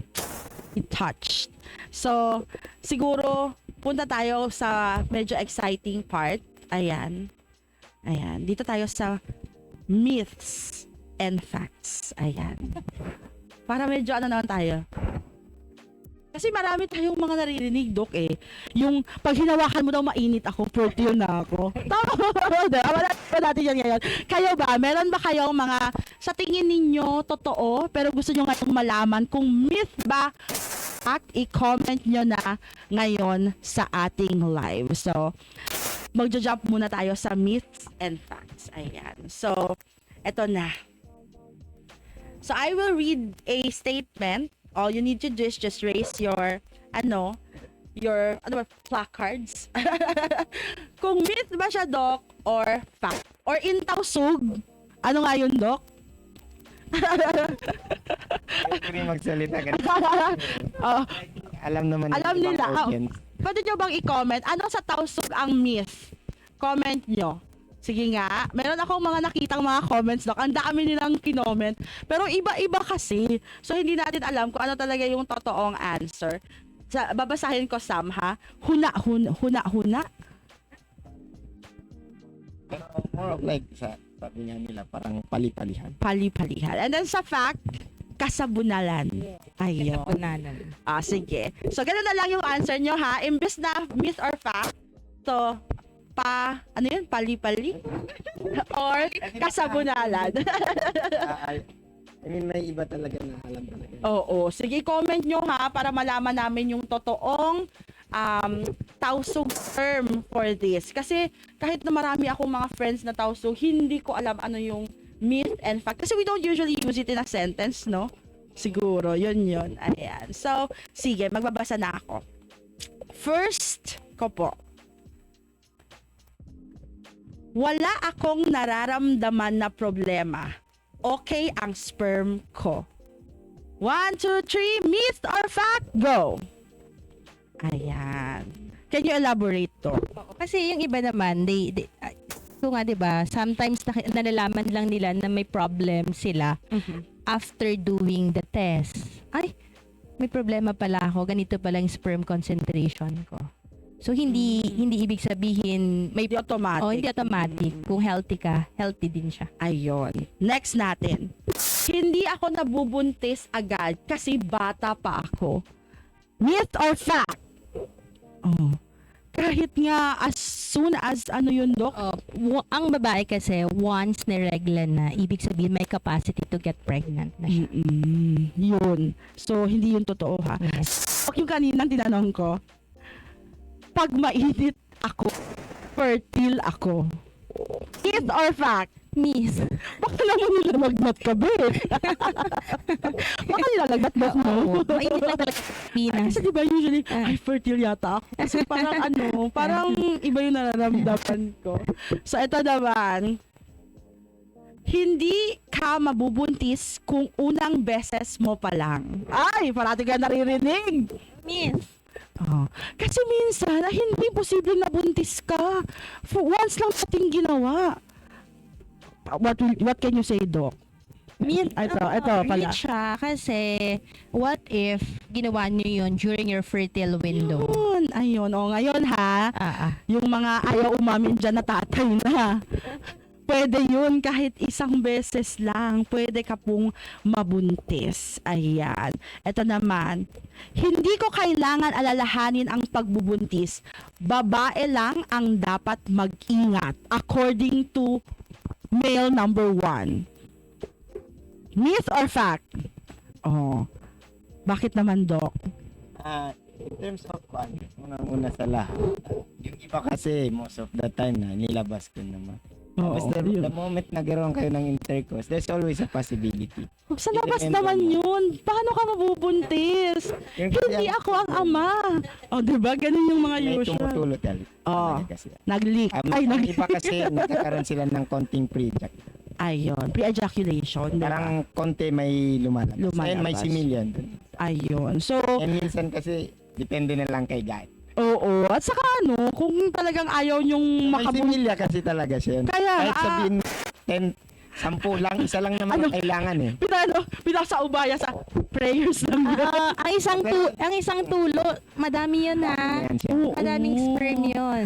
A: touched. So, siguro, punta tayo sa medyo exciting part. Ayan. Ayan, dito tayo sa myths and facts. Ayan. Para medyo ano naman tayo. Kasi marami tayong mga naririnig, Doc, eh. Yung pag hinawakan mo daw mainit ako, fertile na ako. Tama ba? Wala pa natin yan ngayon. Kayo ba? Meron ba kayong mga sa tingin ninyo totoo, pero gusto nyo ngayong malaman kung myth ba? I-comment nyo na ngayon sa ating live. So, magja-jump muna tayo sa myths and facts. Ayan. So, eto na. So, I will read a statement. All you need to do is just raise your, placards. Kung myth ba siya, Doc, or fact? Or intausog? Ano nga yun, Doc?
B: Hindi rin magsalita ka.
A: Oh,
B: Alam naman
A: alam
B: ng ibang
A: nila.
B: audience.
A: Pwede nyo bang i-comment? Ano sa tausog ang myth? Comment nyo. Sige nga. Meron akong mga nakitang mga comments, Doc. Ang dami nilang kinoment. Pero iba-iba kasi. So, hindi natin alam kung ano talaga yung totoong answer. Babasahin ko, Sam, ha? Huna.
B: Pero more of like, sabi nga nila, parang pali-palihan.
A: Pali-palihan. And then sa fact, kasabunalan. Ayun.
C: Punanan.
A: Sige. So, ganun na lang yung answer nyo, ha? Imbes na myth or fact, so, ano yun? Pali-pali? Or kasabunalan?
B: I mean, may iba talaga na alam talaga.
A: Oo. Sige, comment nyo, ha? Para malaman namin yung totoong tausog term for this. Kasi, kahit na marami akong mga friends na tausog, hindi ko alam ano yung myth and fact. Kasi we don't usually use it in a sentence, no? Siguro, yun. Ayan. So, sige, magbabasa na ako. First ko po. Wala akong nararamdaman na problema. Okay ang sperm ko. 1, 2, 3, myth or fact? Go! Ayan. Can you elaborate to?
C: Kasi yung iba naman, so nga 'di ba, sometimes nalalaman lang nila na may problem sila after doing the test. Ay, may problema pala ako, ganito pala yung sperm concentration ko. So hindi ibig sabihin may
A: Hindi automatic.
C: hindi automatic. Kung healthy ka, healthy din siya.
A: Ayun. Next natin. Hindi ako nabubuntis agad kasi bata pa ako. Myth or fact? Oh. Kahit nga as soon as ano yun, Doc?
C: Ang babae kasi once niregla na, ibig sabihin may capacity to get pregnant na siya.
A: Yun. So, hindi yun totoo, ha?
C: Yes.
A: Yung kaninang tinanong ko, pag mainit ako, fertile ako. Myth or fact?
C: Miss.
A: Baka naman nilalagnat ka, be. Baka nilalagnat mo.
C: Mainit lang talaga Pinas.
A: Kasi diba usually, ay fertile yata ako. Kasi parang iba yung nararamdaman ko. So ito naman, hindi ka mabubuntis kung unang beses mo pa lang. Ay, parati ka naririnig.
C: Miss.
A: Kasi minsan, hindi posibleng nabuntis ka. For once lang natin ginawa. What can you say, Doc?
C: Ito
A: pala.
C: siya kasi what if ginawa niyo yun during your fertile window?
A: Ayun. Ngayon ha, yung mga ayaw umamin dyan na tatay na. Pwede yun kahit isang beses lang. Pwede ka pong mabuntis. Ayan. Ito naman. Hindi ko kailangan alalahanin ang pagbubuntis. Babae lang ang dapat mag-ingat. According to male number 1. Myth or fact? Bakit naman, Doc?
B: In terms of unang-una sa lahat, yung iba kasi most of the time na nilabas ko naman.
A: Oo,
B: Basta
A: yun.
B: the moment nagkaroon kayo ng intercourse, there's always a possibility.
A: Sa labas
B: Remember
A: naman
B: mo.
A: yun. Paano ka mabubuntis? Hindi ako ang ama. O, diba? Ganun yung mga
B: May
A: usual.
B: tumutulo talaga.
A: Oo.
B: Kasi.
A: Nag-leak. Ay,
B: Ang iba kasi nagkakaroon sila ng konting pre-ejaculation.
A: Ayun. Pre-ejaculation. Diba?
B: Parang konti may lumalabas. And may
A: Lumalabas.
B: similyan.
A: Ayun. So,
B: And minsan kasi, depende na lang kay guy.
A: oo. At saka kung talagang ayaw nyong
B: May
A: makabuntis.
B: similya kasi talaga siya.
A: Kaya,
B: Kahit sabihin 10, 10 lang, isa lang naman
A: Ano?
B: ang kailangan eh.
A: Pinasa ubaya sa prayers lang.
C: Ang isang tulo, madami yun ha.
B: Yan siya.
A: Oo.
C: Madaming sperm yun.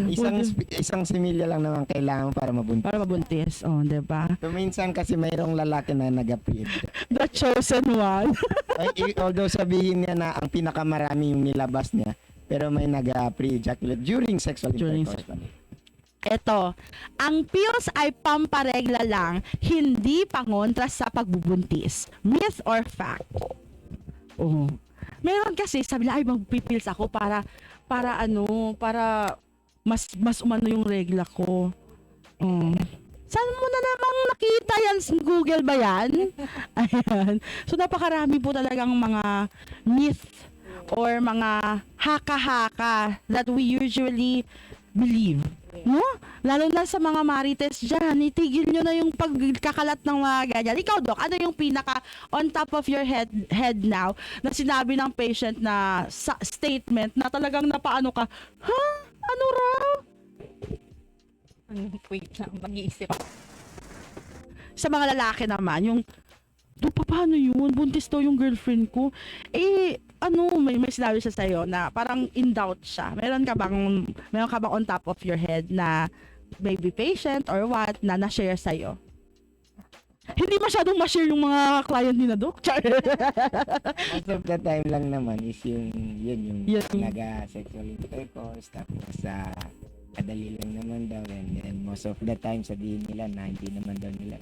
B: Isang similya lang naman kailangan para mabuntis.
A: Para mabuntis. O, diba?
B: So minsan kasi mayroong lalaki na nag-appear.
A: The chosen one.
B: Although sabihin niya na ang pinakamarami yung nilabas niya, pero may nag-pre-ejaculate during sexual
A: During
B: intercourse. pa.
A: Ito, ang pills ay pamparegla lang, hindi pangontra sa pagbubuntis. Myth or fact? Oo. Meron kasi, sabi nila, ay magpipills ako para mas umano yung regla ko. Saan mo na namang nakita yan? Sa Google ba yan? Ayan. So, napakarami po talagang mga myth or mga haka-haka that we usually believe. No? Lalo na sa mga marites dyan, itigil nyo na yung pagkakalat ng mga ganyan. Ikaw, Doc, ano yung pinaka on top of your head now na sinabi ng patient na statement na talagang napaano ka, ha? Ano raw?
C: Wait lang, mag-iisip.
A: Sa mga lalaki naman, yung, paano yun? Buntis daw yung girlfriend ko. May sinabi siya sa'yo na parang in doubt siya. Meron ka bang on top of your head na maybe patient or what na na-share sa'yo? Hindi masyadong ma-share yung mga client ni na, Doc.
B: Most of the time lang naman is yung
A: Yun.
B: nag-sexual intercourse, tapos kadali lang naman daw, and then most of the time sabihin nila na hindi naman daw nila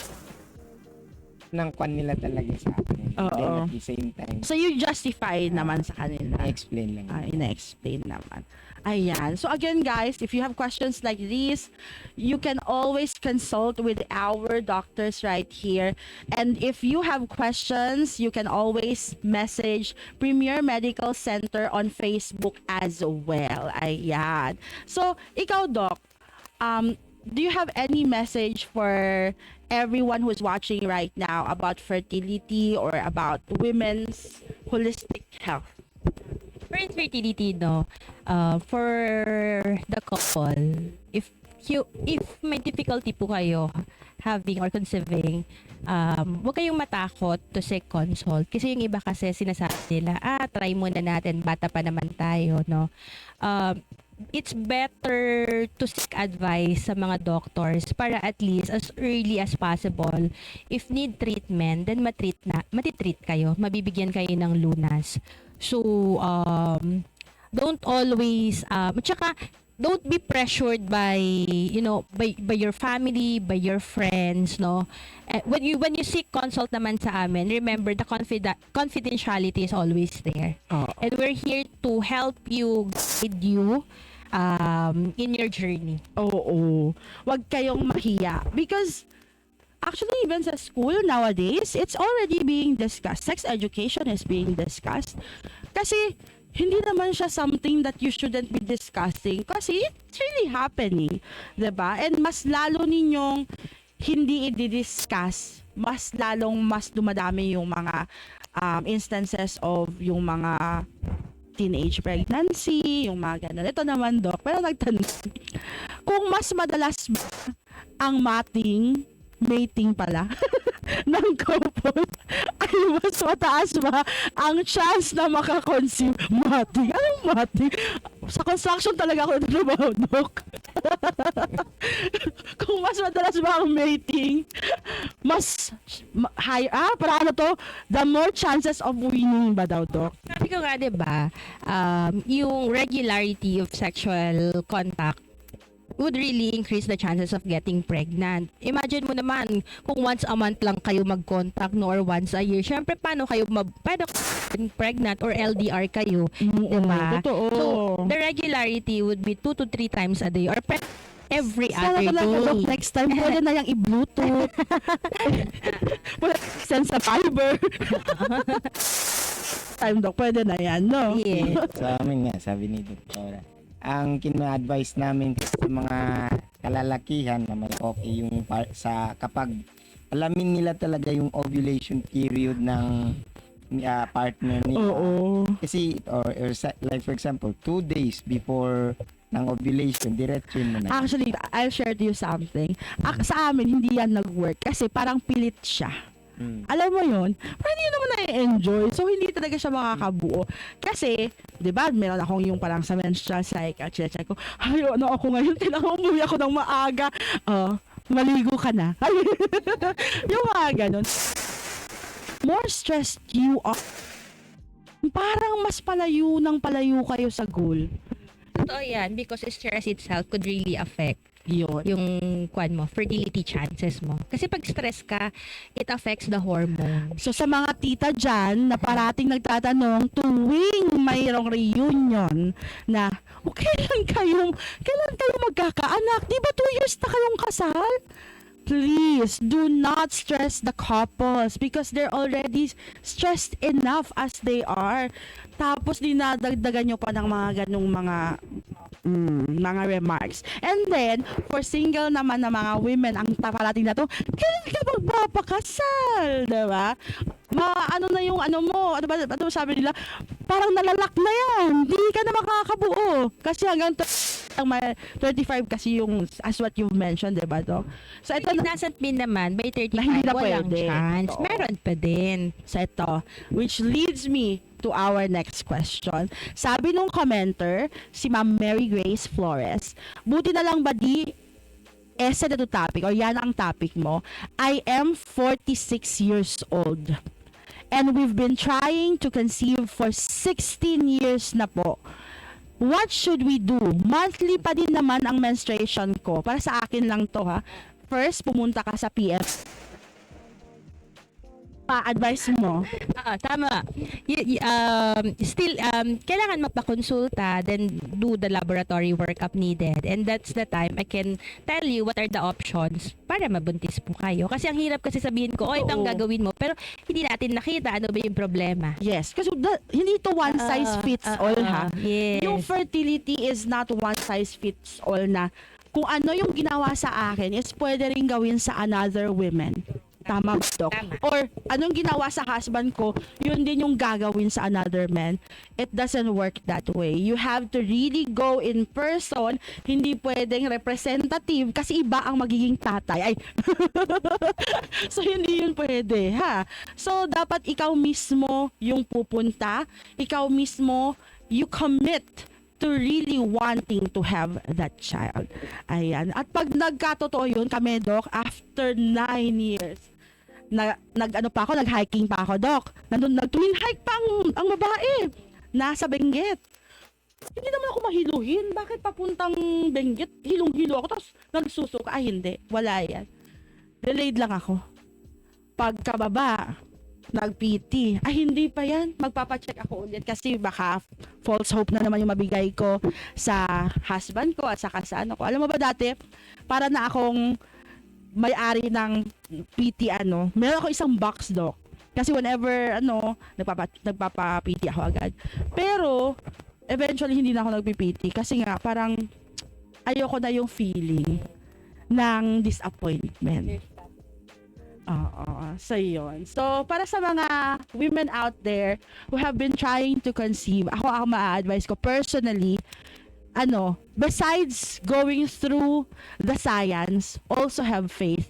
B: ng kwan nila talaga sa akin.
A: Oo.
B: Then at the same time,
A: So you justify naman sa kanila.
B: explain lang.
A: Ina-explain naman. Ayan. So again, guys, if you have questions like these, you can always consult with our doctors right here. And if you have questions, you can always message Premier Medical Center on Facebook as well. Ayan. So, ikaw, Doc, do you have any message for everyone who's watching right now about fertility or about women's holistic health?
C: For infertility, for the couple, if may difficulty po kayo having or conceiving, huwag kayong matakot to seek consult. Kasi yung iba kasi sinasabi nila, try muna natin, bata pa naman tayo, no? It's better to seek advice sa mga doctors para at least as early as possible, if need treatment, then matitreat kayo, mabibigyan kayo ng lunas. So, don't always, tsaka, don't be pressured by your family, by your friends, no. When you seek consult naman sa amin, remember the confidentiality is always there. And we're here to help you, guide you in your journey.
A: Oo. Huwag kayong mahiya. Because, actually, even sa school nowadays, it's already being discussed. Sex education is being discussed. Kasi, hindi naman siya something that you shouldn't be discussing. Kasi, it's really happening. Diba? And mas lalo ninyong hindi i-discuss, mas dumadami yung mga instances of yung mga teenage pregnancy, yung mga ganun. Ito naman, Doc, pero nagtanong, kung mas madalas ba ang mating pala ng couple, ay mas mataas ba ang chance na makakonceive mating? Anong mating? Sa construction talaga ako nagtrabaho, Doc. Kung mas madalas ba ang mating, mas high, the more chances of winning ba daw, Doc?
C: Sabi ko nga, diba, yung regularity of sexual contact would really increase the chances of getting pregnant. Imagine mo naman, kung once a month lang kayo mag-contact, no, or once a year, syempre, paano kayo pregnant or LDR kayo, diba?
A: Totoo.
C: So, the regularity would be 2 to 3 times a day, or every
A: Sana
C: other
A: talaga, Dok,
C: day.
A: next time, pwede na yung i-Bluetooth. Wala send sa Viber. Time, Dok, pwede na yan, no?
C: Yeah.
B: Sa amin nga, sabi ni Doktora, ang kina-advise namin sa mga kalalakihan na may okay yung kapag alamin nila talaga yung ovulation period ng partner nila.
A: Oo.
B: Kasi, like for example, 2 days before ng ovulation, diretso mo na.
A: Actually, I'll share to you something. Sa amin, hindi yan nag-work kasi parang pilit siya. Alam mo yun? Pero hindi naman na-enjoy. So, hindi talaga siya makakabuo. Kasi, di ba, meron akong yung parang sa menstrual cycle. Check ko, ay, ano ako ngayon? Kailangan umuwi ako ng maaga. Maligo ka na. Yung mga ganun. More stressed you are. Parang mas palayo kayo sa goal.
C: Totoo yan, because stress itself could really affect
A: Yun.
C: yung fertility chances mo. Kasi pag stress ka, it affects the hormone.
A: So sa mga tita dyan na parating nagtatanong tuwing mayroong reunion na kailan kayo magkakaanak? Di ba 2 years na kayong kasal? Please do not stress the couples because they're already stressed enough as they are. Tapos dinadagdagan nyo pa ng mga ganung mga remarks. And then, for single naman na mga women, ang parating na to, kailan ka magpapakasal? Diba? Ano na yung mo, ano sabi nila, parang nalalak na yan. Hindi ka na makakabuo. Kasi hanggang 35 kasi yung, as what you've mentioned, diba, Dok? So, ito
C: It doesn't mean naman, by 35,
A: Na hindi na
C: walang
A: pwede.
C: chance.
A: Oo.
C: Meron pa din.
A: So ito, which leads me to our next question. Sabi nung commenter, si Ma'am Mary Grace Flores, buti na lang ba di ese na to topic, o yan ang topic mo, I am 46 years old. And we've been trying to conceive for 16 years na po. What should we do? Monthly pa din naman ang menstruation ko. Para sa akin lang to ha. First, pumunta ka sa PF. Pa-advise mo.
C: Tama. Still, kailangan magpakonsulta, then do the laboratory workup needed. And that's the time I can tell you what are the options para mabuntis po kayo. Kasi ang hirap kasi sabihin ko, ito ang
A: Oo.
C: gagawin mo. Pero hindi natin nakita ano ba yung problema.
A: Yes, kasi hindi to one size fits all ha.
C: Yes.
A: Yung fertility is not one size fits all na kung ano yung ginawa sa akin is pwede rin gawin sa another women. Tama ba, Dok?
C: Tama.
A: Or anong ginawa sa husband ko, yun din yung gagawin sa another man. It doesn't work that way. You have to really go in person. Hindi pwedeng representative kasi iba ang magiging tatay. Ay. So, hindi yun pwede, ha? So, dapat ikaw mismo yung pupunta. Ikaw mismo, you commit to really wanting to have that child. Ayan. At pag nagkatotoo yun, kami, Dok, after 9 years, nag-hiking pa ako, Dok. Nag-twin hike pa ang babae. Nasa Benguet. Hindi naman ako mahiluhin. Bakit papuntang Benguet? Hilong-hilo ako, tapos nagsusuka. Ay, hindi. Wala yan. Delayed lang ako. Pagkababa, nag-PT. Ay, hindi pa yan. Magpapacheck ako ulit kasi baka false hope na naman yung mabigay ko sa husband ko at saka sa ano ko. Alam mo ba dati, para na akong may-ari ng PT meron ako isang box, Dok. Kasi whenever nagpapa-PT ako agad. Pero eventually hindi na ako nagpi-PT kasi nga parang ayoko na yung feeling ng disappointment. So yun. So, para sa mga women out there who have been trying to conceive, ako ma-advise ko personally, besides going through the science, also have faith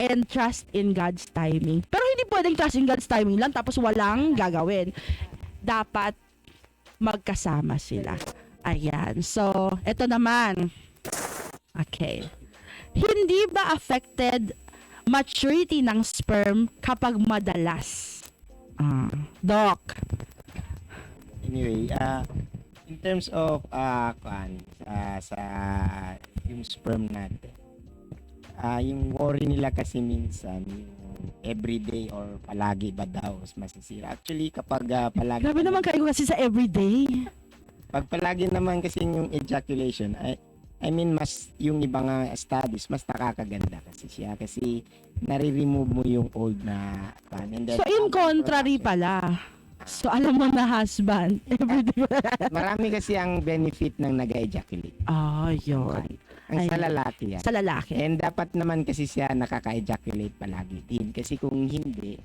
A: and trust in God's timing. Pero hindi pwedeng trust in God's timing lang tapos walang gagawin. Dapat magkasama sila. Ayan. So, ito naman. Okay. Hindi ba affected maturity ng sperm kapag madalas? Doc.
B: Anyway, in terms of sa yung sperm natin, yung worry nila kasi minsan yung everyday or palagi ba daw masisira. Actually, kapag palagi,
A: Grabe naman kayo kasi sa everyday.
B: pag palagi naman kasi yung ejaculation, I mean, mas yung ibang studies, mas nakakaganda kasi siya. Kasi nare-remove mo yung old na and then,
A: So, in contrary pala. So, alam mo na husband. Everyday.
B: Marami kasi ang benefit ng nag-ejaculate.
A: Yun.
B: Ang sa
A: Ayun.
B: lalaki yan.
A: Sa lalaki.
B: And dapat naman kasi siya nakaka-ejaculate palagi din. Kasi kung hindi,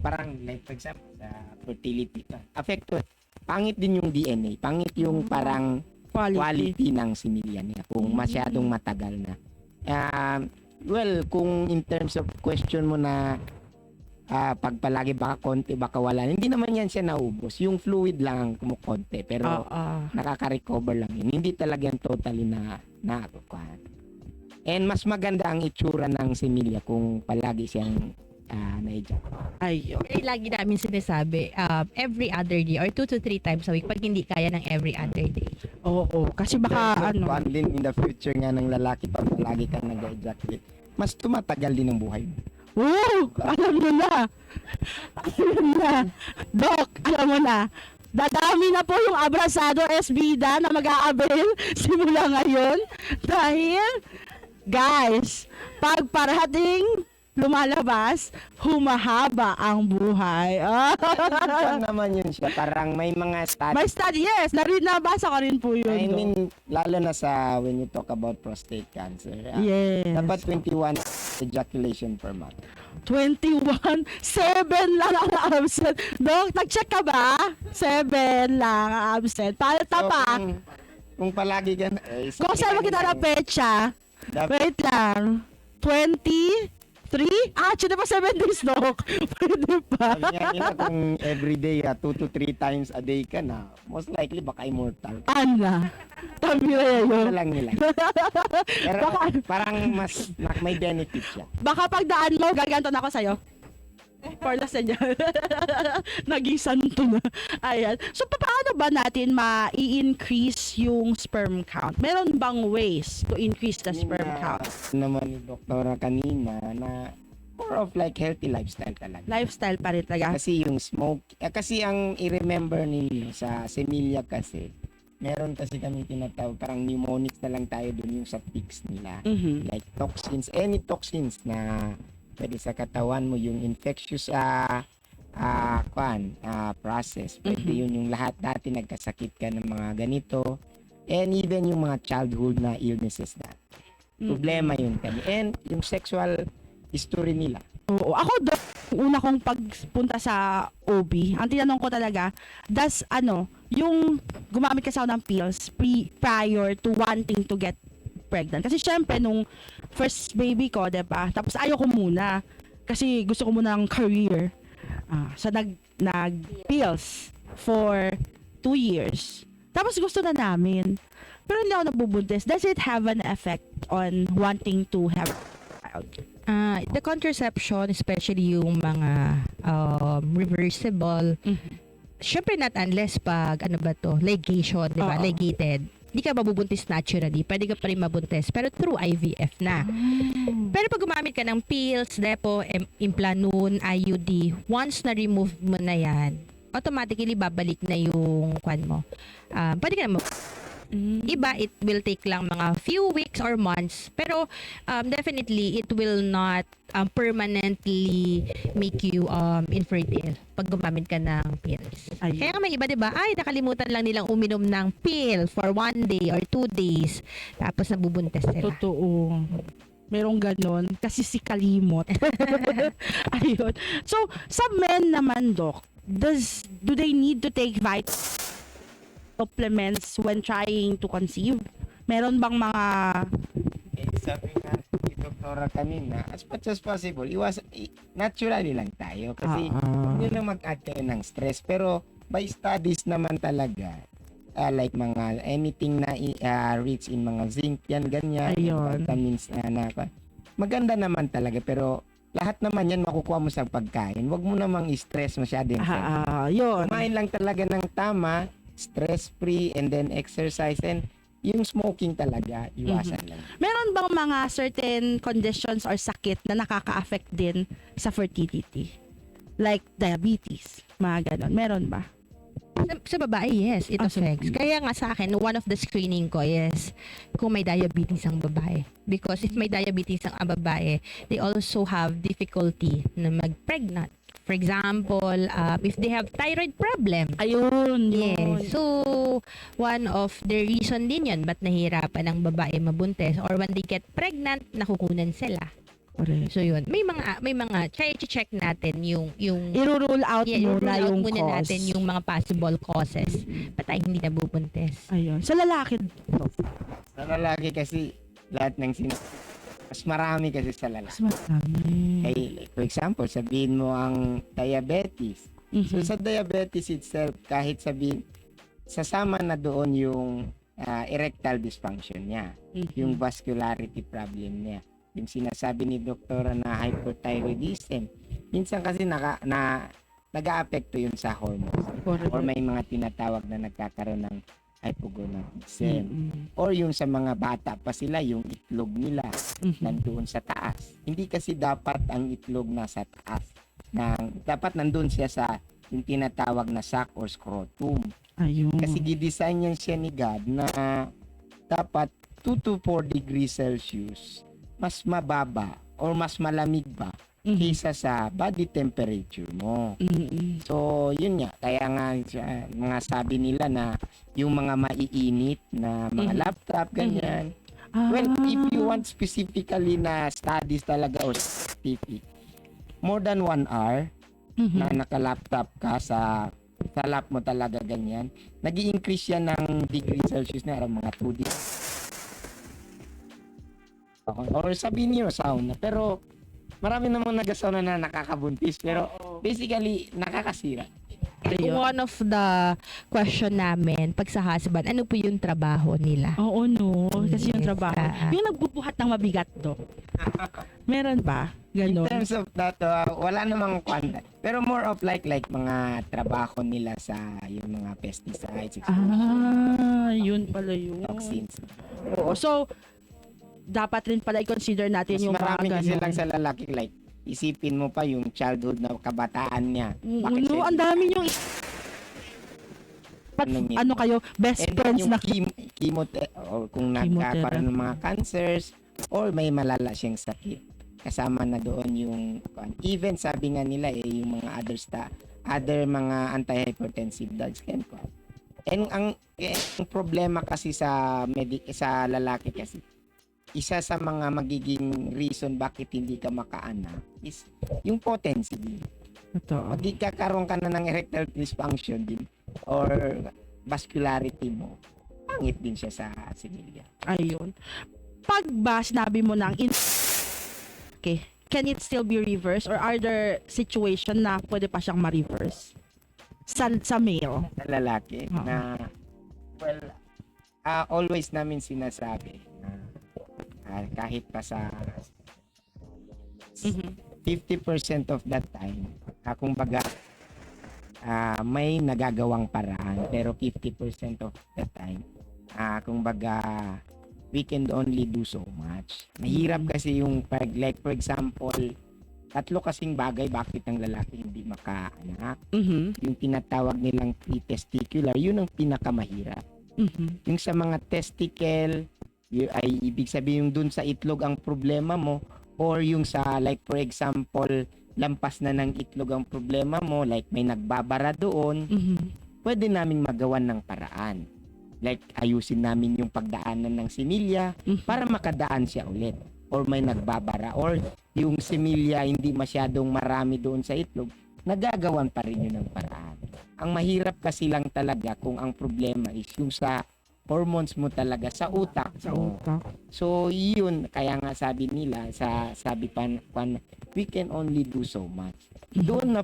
B: parang like for example, sa fertility ka, affected. Pangit din yung DNA. Pangit yung parang quality ng similya niya kung masyadong matagal na. Well, kung in terms of question mo na pag palagi baka konti, baka wala. Hindi naman yan siya naubos. Yung fluid lang ang kumukonti. Pero nakaka-recover lang yun. Hindi talaga yan totally na nakukuhan. And mas maganda ang itsura ng similya kung palagi siyang na-ejaculate.
A: Ayun.
C: Kaya lagi namin sinasabi, every other day or 2 to 3 times a week pag hindi kaya ng every other day.
A: Oo. Kasi baka
B: Kuhan din in the future nga ng lalaki pag palagi kang nag-ejaculate. Mas tumatagal din ang buhay mo.
A: Alam mo na. Alam mo na. Doc, alam mo na. Dadami na po yung Abrasado SBida na mag-a-avail simula ngayon. Dahil, guys, pag parating lumalabas, humahaba ang buhay.
B: Saan naman yun siya? Parang may mga studies.
A: May study, yes. Nabasa ko rin po yun.
B: I
A: Doc.
B: mean, lalo na sa when you talk about prostate cancer.
A: Yes.
B: Dapat 21 ejaculation per month.
A: 21, 7 lang ang absent. Doc, nag-check ka ba? 7 lang ang absent. Tapak.
B: Kung palagi ka
A: Kung saan mo kita na petsa, wait lang. 23? Actually, pa 7 days, Doc. Pwede pa.
B: Sabi nga nila kung everyday 2 to 3 times a day ka na, most likely baka immortal.
A: Ana. Tabi na
B: Ito
A: yun.
B: lang nila. Pero parang mas may benefit siya.
A: Baka pagdaan mo, gaganto na ako sa'yo. For the senya. Nagisanto na. Ayan. So, paano ba natin ma-i-increase yung sperm count? Meron bang ways to increase the sperm count?
B: Naman ni Doktora kanina na more of like healthy lifestyle talaga.
A: Lifestyle pa rin talaga.
B: Kasi yung smoke, kasi ang i-remember ninyo sa semilya kasi, meron kasi kami tinatawag, parang mnemonics na lang tayo dun yung sa tics nila.
A: Mhm.
B: Like toxins, any toxins na pwede sa katawan mo, yung infectious process. Pwede yun yung lahat dati nagkasakit ka ng mga ganito. And even yung mga childhood na illnesses na. Problema yun kami. And yung sexual history nila.
A: Oo. Ako, Doc, una kong pagpunta sa OB, ang tinanong ko talaga, yung gumamit kasi ako ng pills prior to wanting to get pregnant. Kasi syempre, nung first baby ko, diba? Tapos ayaw ko muna. Kasi gusto ko muna ng career. So, nag-pills for 2 years. Tapos gusto na namin. Pero hindi ako nabubuntis. Does it have an effect on wanting to have a child?
C: The contraception, especially yung mga reversible, syempre not unless pag, ligation, di ba?
A: Oo.
C: Ligated. Hindi ka mabubuntis naturally. Pwede ka pa rin mabuntis. Pero through IVF na. Pero pag gumamit ka ng pills, depo, implanon, IUD, once na-remove mo na yan, automatically babalik na yung kwan mo. Pwede ka na Iba, it will take lang mga few weeks or months. Pero definitely, it will not permanently make you infertile pag gumamit ka ng pills.
A: Ayun.
C: Kaya nga may iba, diba? Ay, nakalimutan lang nilang uminom ng pill for 1 day or 2 days. Tapos nabubuntis sila.
A: Totoo. Merong ganon. Kasi si kalimot. Ayun. So, sa men naman, Doc, do they need to take supplements when trying to conceive? Meron bang mga...
B: Sabi nga ni Doktora kanina, as much as possible, naturally lang tayo. Kasi hindi lang mag-add kayo ng stress. Pero by studies naman talaga, like mga anything na rich in mga zinc, yan, ganyan,
A: Ayun.
B: vitamins na maganda naman talaga. Pero lahat naman yan makukuha mo sa pagkain. Huwag mo namang i-stress masyado.
A: Yun.
B: Kumain lang talaga ng tama, stress-free, and then exercise, and yung smoking talaga, iwasan lang.
A: Meron bang mga certain conditions or sakit na nakaka-affect din sa fertility? Like diabetes, mga ganon. Meron ba?
C: Sa babae, yes, it affects. Kaya nga sa akin, one of the screening ko is kung may diabetes ang babae. Because if may diabetes ang babae, they also have difficulty na mag-pregnant. For example, if they have thyroid problem.
A: Ayun, yun.
C: Yes. So, one of the reason din yun, ba't nahihirapan ang babae mabuntis? Or when they get pregnant, nakukunan sila.
A: Correct.
C: So, yun. May mga, check natin yung
A: I-rule out muna yung
C: muna
A: cause.
C: natin yung mga possible causes. Ba't tayo hindi nabubuntis?
A: Ayun. Sa lalaki,
B: Sa lalaki kasi, lahat ng mas marami kasi sa lalaki.
A: mas marami.
B: Kay, for example, sabihin mo ang diabetes. So sa diabetes itself, kahit sabihin, sasama na doon yung erectile dysfunction niya, yung vascularity problem niya, yung sinasabi ni doktora na hyperthyroidism. Minsan kasi nag-aapekto yun sa hormones. Or may mga tinatawag na nagkakaroon ng hypogonadism. Or yung sa mga bata pa sila, yung itlog nila nandoon sa taas. Hindi kasi dapat ang itlog nasa taas. Dapat nandoon siya sa yung tinatawag na sac or scrotum.
A: Ayun.
B: Kasi gidesign yan siya ni God na dapat 2 to 4 degrees Celsius mas mababa or mas malamig ba kaysa sa body temperature mo. So, yun nga. Kaya nga, mga sabi nila na yung mga maiinit na mga laptop, ganyan. Well, if you want specifically na studies talaga or scientific, more than 1 hour na naka-laptop ka sa lap mo talaga ganyan, nag-i-increase yan ng degree Celsius na mga 2 degrees. Or sabihin niyo sauna. Pero, marami namang nag-sauna na nakakabuntis. Pero, basically, nakakasira.
A: Ayun.
C: One of the question namin, pag sa husband, ano po yung trabaho nila?
A: Oo, no. Kasi yung
C: Yes,
A: trabaho.
C: ah.
A: Yung nagbubuhat ng mabigat, do. Meron ba?
B: In
A: Ganon.
B: terms of that, wala namang kwanta. Pero more of like mga trabaho nila sa yung mga pesticides,
A: Yun pala yun.
B: toxins.
A: Oo. So, dapat rin pala i-consider natin
B: Mas
A: yung
B: marami
A: mga
B: kasi
A: ganon.
B: lang sa lalaki, like, isipin mo pa yung childhood na kabataan niya. Bakit
A: No,
B: siya-
A: ang dami yung ano kayo, best
B: And then
A: friends
B: yung
A: na
B: or kung nagkakaroon ng mga cancers or may malala siyang sakit. Kasama na doon yung even sabi nga nila yung mga other mga antihypertensive drugs can cause. And ang problema kasi sa lalaki kasi isa sa mga magiging reason bakit hindi ka makaanak is yung potency din.
A: Ito.
B: Magkakaroon ka na ng erectile dysfunction din or vascularity mo, pangit din siya sa similya.
A: Ayun. Pag ba sinabi mo ng okay, can it still be reversed or are there situation na pwede pa siyang ma-reverse? Sa male?
B: Sa lalaki na well, always namin sinasabi na kahit pa sa 50% of that time, kumbaga may nagagawang paraan, pero 50% of the time, kumbaga we can only do so much. Mahirap kasi yung like for example, 3 kasing bagay bakit ang lalaki hindi makaanak. Yung tinatawag nilang pre-testicular, yun ang pinakamahirap. Yung sa mga testicle, ay ibig sabihin yung dun sa itlog ang problema mo, or yung sa like for example lampas na ng itlog ang problema mo, like may nagbabara doon, pwede naming magawan ng paraan. Like ayusin namin yung pagdaanan ng similya para makadaan siya ulit. Or may nagbabara, or yung similya hindi masyadong marami doon sa itlog, nagagawan pa rin yun ng paraan. Ang mahirap kasi lang talaga kung ang problema is yung sa hormones mo talaga sa utak. So yun, kaya nga sabi nila, sabi pa, we can only do so much. Doon na,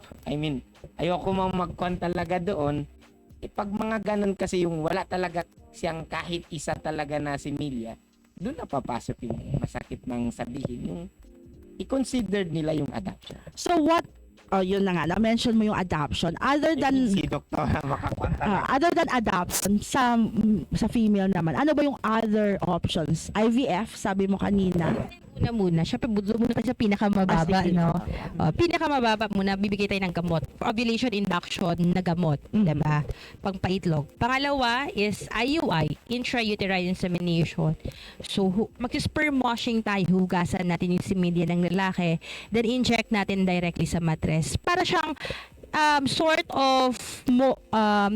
B: ayoko mang magkwan talaga doon. Pag mga ganun kasi yung wala talaga siyang kahit isa talaga na similya, doon na papasok yung masakit ng sabihin, yung i-consider nila yung adoption.
A: So what, yun na nga, na-mention mo yung adoption. Other than
B: Si doktora makakwanta.
A: other than adoption, sa female naman, ano ba yung other options? IVF, sabi mo kanina.
C: una muna, syempre doon muna tayo sa pinakamababa,
A: sige.
C: no? Pinakamababa muna, bibigay tayo ng gamot. Ovulation induction na gamot, diba? Pangpaitlog. Pangalawa is IUI, intrauterine insemination. So, mag-sperm washing tayo, hugasan natin yung similya ng lalaki, then inject natin directly sa mattress. Para siyang sort of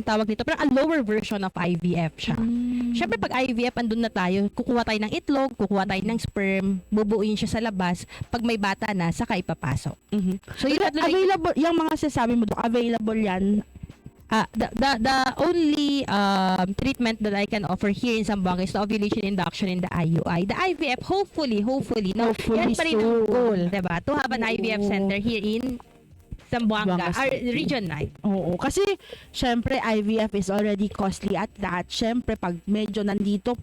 C: tawag dito, pero a lower version of IVF siya. Syempre pag IVF andun na tayo, kukuha tayo ng itlog, kukuha tayo ng sperm, bubuuin siya sa labas, pag may bata na saka ipapasok. So yun
A: Available, yung mga sasabi mo doon, available yan.
C: the only treatment that I can offer here in Zamboanga is the ovulation induction and the IUI. The IVF, hopefully, no, yan pa rin ang
A: soon.
C: goal, diba? To have an IVF center here in Zamboanga,
A: Zamboanga City.
C: Region 9.
A: Oo, kasi syempre IVF is already costly at that. Syempre pag medyo nandito,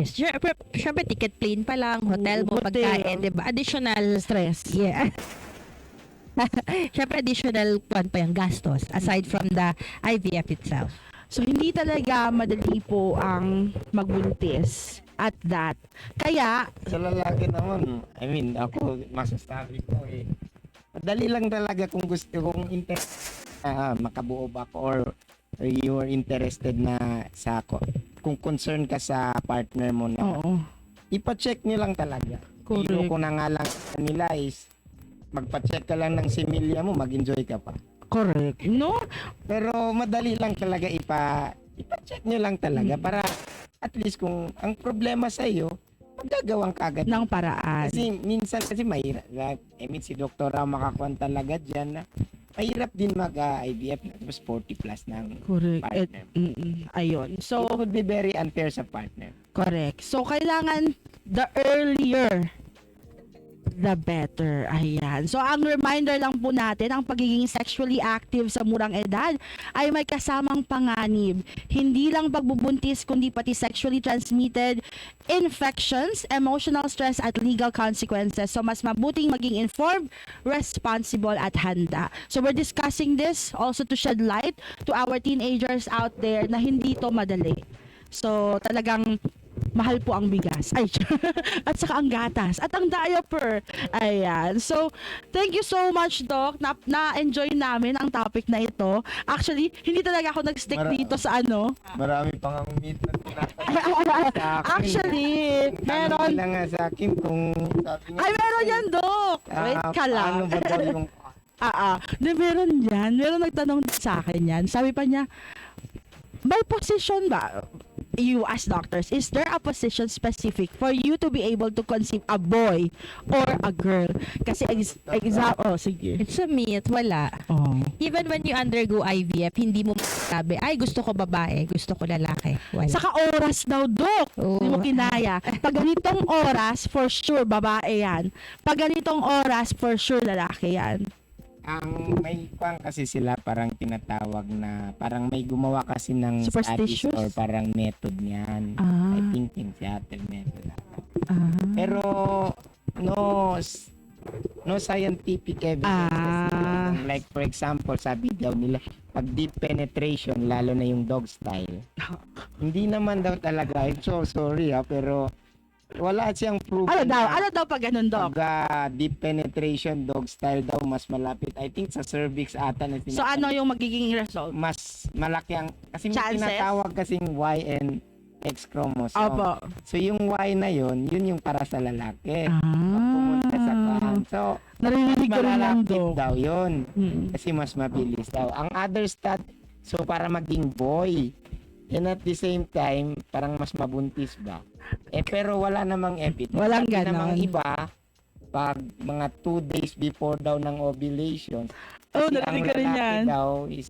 C: Yes, syempre ticket plane pa lang, hotel mo,
A: Hotel.
C: pagkain, diba? Additional
A: stress.
C: Yeah. Syempre additional pa yung gastos aside from the IVF itself.
A: So hindi talaga madali po ang magbuntis at that. Kaya,
B: Sa lalaki naman, I mean, ako masasabi ko madali lang talaga kung gusto kong makabuo ba ako or you are interested na sa ako. Kung concern ka sa partner mo na
A: oo,
B: ipa-check nyo lang talaga.
A: Correct.
B: Hiro ko na nga lang sa nila is magpa-check ka lang ng similya mo, mag-enjoy ka pa.
A: correct. No?
B: Pero madali lang talaga ipa-check nyo lang talaga para at least kung ang problema sa iyo, magagawang kagad.
A: Ng paraan.
B: Kasi minsan kasi mahirap. I mean si doktora makakuha talaga diyan na mahirap din mag-IVF tapos 40 plus ng
A: Correct.
B: partner.
A: Ayun.
B: So
A: So,
B: it would be very unfair sa partner.
A: correct. So, kailangan the earlier the better. Ayan. So, ang reminder lang po natin, ang pagiging sexually active sa murang edad ay may kasamang panganib. Hindi lang pagbubuntis, kundi pati sexually transmitted infections, emotional stress, at legal consequences. So, mas mabuting maging informed, responsible, at handa. So, we're discussing this also to shed light to our teenagers out there na hindi to madali. So, talagang mahal po ang bigas. Ay, at saka ang gatas. At ang diaper. Ayan. So, thank you so much, Doc. Na-enjoy namin ang topic na ito. Actually, hindi talaga ako nag-stick dito sa ano.
B: Marami pang ang meet na tinatanong sa akin.
A: Actually, meron.
B: Lang nga sa akin kung sabi nga,
A: Ay, meron yan, Doc. Wait ka lang.
B: Ano ba daw yung
A: Di, meron yan. Meron nagtanong sa akin yan. Sabi pa niya, by position ba? You as doctors, is there a position specific for you to be able to conceive a boy or a girl? Kasi sige.
C: It's a myth, wala.
A: Oh.
C: Even when you undergo IVF, hindi mo masabi, ay gusto ko babae, gusto ko lalaki. Wala.
A: Saka oras daw, Dok.
C: Oo.
A: Hindi mo kinaya. Pag ganitong oras, for sure, babae yan. Pag ganitong oras, for sure, lalaki yan.
B: ang may kwang kasi sila parang tinatawag na parang may gumawa kasi ng studies
A: Superstitious?
B: or parang method niyan.
A: Ah.
B: I think yung Seattle method.
A: Ah.
B: Pero no scientific evidence.
A: Ah.
B: Like for example, sabi daw nila pag deep penetration lalo na yung dog style. Hindi naman daw talaga. I'm so sorry pero wala siyang proof.
A: Ano daw pag ganun, Dok?
B: Pag deep penetration dog style daw mas malapit. I think sa cervix ata na
A: So, ano yung magiging result?
B: mas malaki ang kasi may
A: Chances?
B: tinatawag kasing Y and X chromosome.
A: Opo.
B: So yung Y na yun yung para sa lalaki. Pag pumunta sa kwan. So
A: Narinig ko rin yan,
B: malalapit
A: Dok.
B: daw yun.
A: Mm.
B: Kasi mas mabilis daw. Ang other stat, so para maging boy. And at the same time, parang mas mabuntis ba? Pero wala namang evidence.
A: Walang
B: Sabi
A: ganon.
B: namang iba, pag mga 2 days before daw ng ovulation,
A: Oh,
B: kasi
A: narinig
B: ang
A: ko rin
B: lalaki
A: yan.
B: daw is,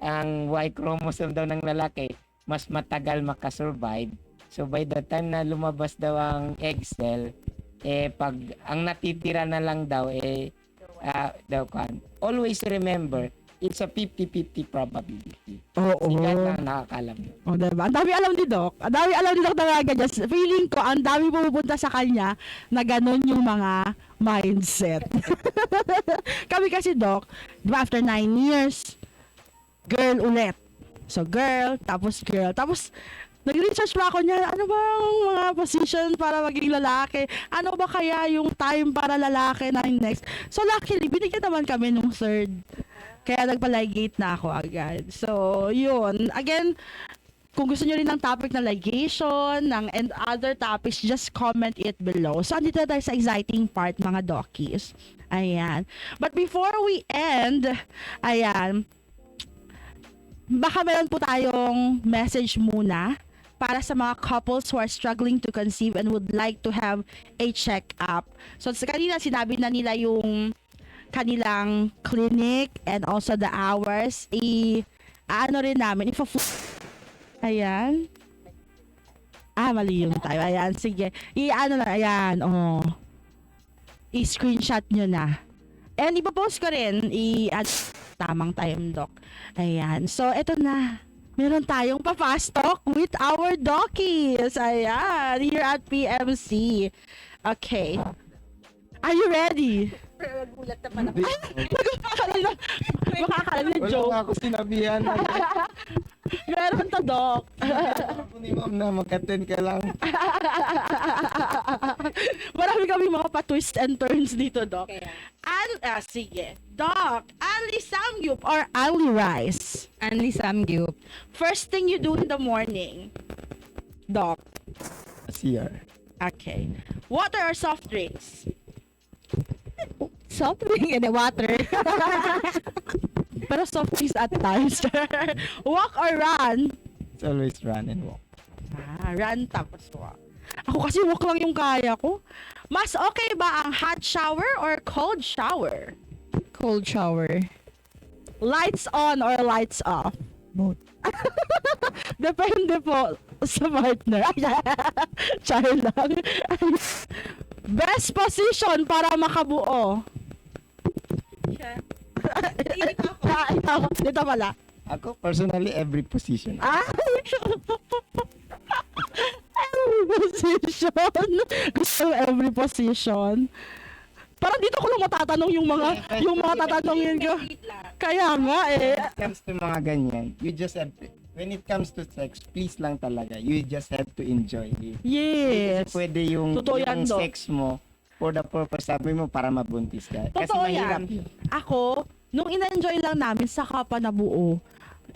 B: ang Y chromosome daw ng lalaki, mas matagal makasurvive. So by the time na lumabas daw ang egg cell, pag ang natitira na lang daw, always remember, it's a 50-50 probability.
A: Oo.
B: Si God lang nakakalam.
A: O, diba? Ang dami alam ni Doc. Ang dami alam ni Doc talaga. Just feeling ko, ang dami pumupunta sa kanya na ganun yung mga mindset. Kami kasi, Doc, diba, after 9 years, girl ulit. So, girl, tapos nag-research pa ako niya, ano bang mga position para maging lalaki? Ano ba kaya yung time para lalaki na yung next? So luckily, binigyan naman kami nung third. Kaya nagpa-ligate na ako agad. So, yun. Again, kung gusto nyo rin ng topic na ligation, and other topics, just comment it below. So, andito na tayo sa exciting part, mga Dokis. Ayan. But before we end, ayan, baka meron po tayong message muna para sa mga couples who are struggling to conceive and would like to have a check-up. So, sa kanina, sinabi na nila yung kanilang clinic and also the hours. Ano rin namin, ayan. Mali yung time. Ayan, sige. Ayan, i-screenshot nyo na. And ipapost ko rin, tamang time, Doc. Ayan. So, eto na. Meron tayong pa-fast talk with our Dokis. Ayan. Here at PMC. Okay. Are you ready?
C: Nagulat naman ako.
A: Makakala na
B: Wala
A: joke.
B: nga ako sinabihan.
A: Meron to, Doc.
B: Ako ni ma'am na mag-attend ka lang.
A: Marami kami mga pa-twist and turns dito, Doc.
C: Kaya,
A: Sige. Doc, Ali Samgyup or Ali Rice?
C: Anli Samgyup.
A: First thing you do in the morning, Doc.
B: CR.
A: Okay. Water or soft drinks?
C: Soft drink and water.
A: Pero soft drinks at times. Walk or run?
B: It's always run and walk.
A: Run tapos walk. Ako kasi walk lang yung kaya ko. Mas okay ba ang hot shower or cold shower?
C: Cold shower.
A: Lights on or lights off?
B: Both.
A: Depende po sa partner. Char lang. Best position para makabuo. Dito pala.
B: Ako personally every position.
A: Every position. Gusto ko every position. Parang dito ko lang matatanong yung mga tatanungin ko. Kaya nga
B: When it comes to mga ganyan, you just have to, when it comes to sex, please lang talaga, you just have to enjoy it.
A: Yes.
B: Kasi pwede yung,
A: Totoo yan,
B: yung
A: Doc.
B: sex mo for the purpose, sabi mo, para mabuntis ka. Kasi
A: Totoo
B: mahirap
A: yan. Ako, nung in-enjoy lang namin, saka pa nabuo.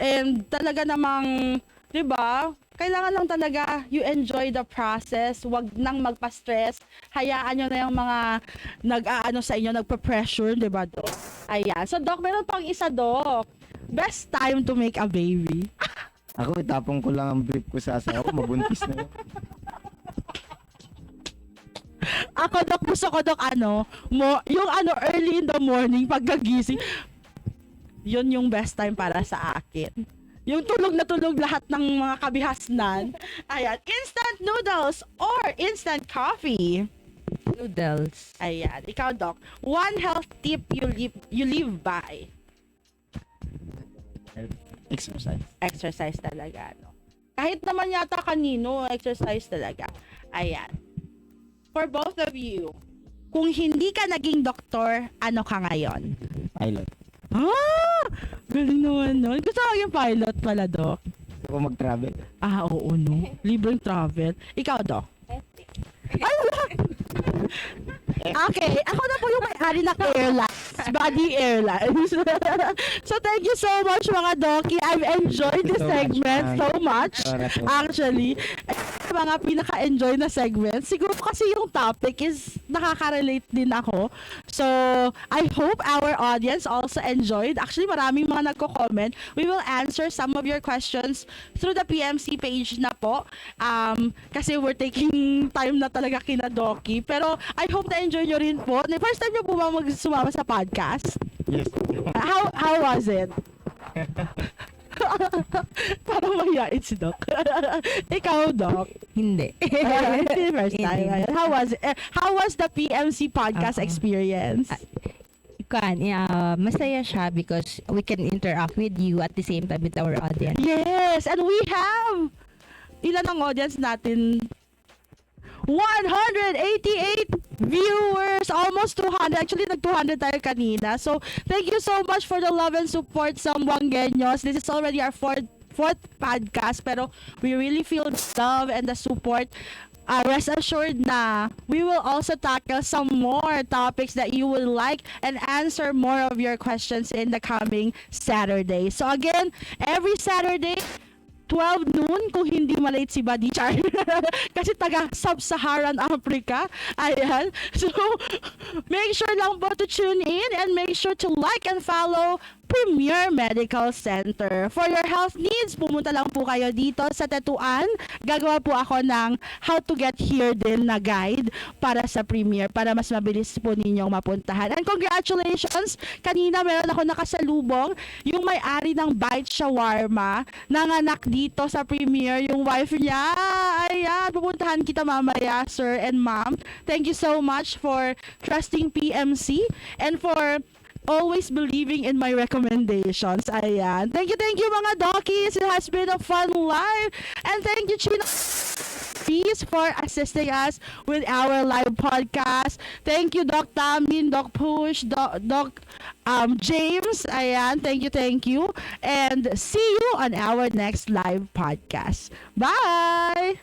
A: And talaga namang, di ba, kailangan lang talaga you enjoy the process. Wag nang magpa-stress. Hayaan nyo na yung mga nag-aano sa inyo, nagpa-pressure, di ba, Doc? Ayan. So, Doc, meron pang isa, Doc. Best time to make a baby.
B: Ako, itapong ko lang ang brief ko sa asawa ko, mabuntis na yun.
A: Ako, Doc, gusto ko, Doc, yung early in the morning, pagkagising, yun yung best time para sa akin. Yung tulog na tulog lahat ng mga kabihasnan. Ayan, instant noodles or instant coffee.
C: Noodles.
A: Ayan, ikaw, Doc. One health tip you live by.
B: Exercise.
A: Exercise talaga, no? Kahit naman yata kanino, exercise talaga. Ayan. For both of you, kung hindi ka naging doktor, ano ka ngayon?
B: Pilot.
A: Galing naman nun. Gusto ko yung pilot pala, Doc.
B: Gusto ko mag-travel.
A: Oo, no? Libreng travel. Ikaw, Doc. Okay, ako na po yung may-ari ng airlines, Buddy Airlines. So thank you so much, mga Doki. I've enjoyed this segment so much. Actually, mga pinaka-enjoy na segment. Siguro kasi yung topic is nakaka-relate din ako. So, I hope our audience also enjoyed. Actually, maraming mga nagko-comment. We will answer some of your questions through the PMC page na po. Kasi we're taking time na talaga kina Doki. Pero I hope na enjoy nyo rin po. First time nyo po ba sumama sa podcast?
B: Yes.
A: How was it? Parang mahihain si Doc. Ikaw, Doc.
C: Hindi.
A: First time.
C: Hindi.
A: How was the PMC podcast experience?
C: Masaya siya because we can interact with you at the same time with our audience.
A: Yes, and we have ilan ang audience natin? 188 viewers, almost 200. Actually, nag-200 tayo kanina. So, thank you so much for the love and support sa Buangueños. This is already our fourth 4th podcast, pero we really feel the love and the support. Rest assured na we will also tackle some more topics that you would like and answer more of your questions in the coming Saturday. So again, every Saturday, 12 noon kung hindi malate si Buddy Char. Kasi taga Sub-Saharan Africa. Ayan. So, make sure lang po to tune in and make sure to like and follow Premier Medical Center. For your health needs, pumunta lang po kayo dito sa Tetuan. Gagawa po ako ng how to get here din na guide para sa Premier para mas mabilis po ninyong mapuntahan. And congratulations! Kanina meron ako nakasalubong yung may-ari ng Bite Shawarma, nanganak dito sa Premier, yung wife niya. Ayan, pupuntahan kita mamaya, sir and ma'am. Thank you so much for trusting PMC and for always believing in my recommendations. Ayan. Thank you mga Dockies. It has been a fun live. And thank you, Chino, for assisting us with our live podcast. Thank you, Doc Tamin, Doc Push, Doc James. Ayan. Thank you. And see you on our next live podcast. Bye!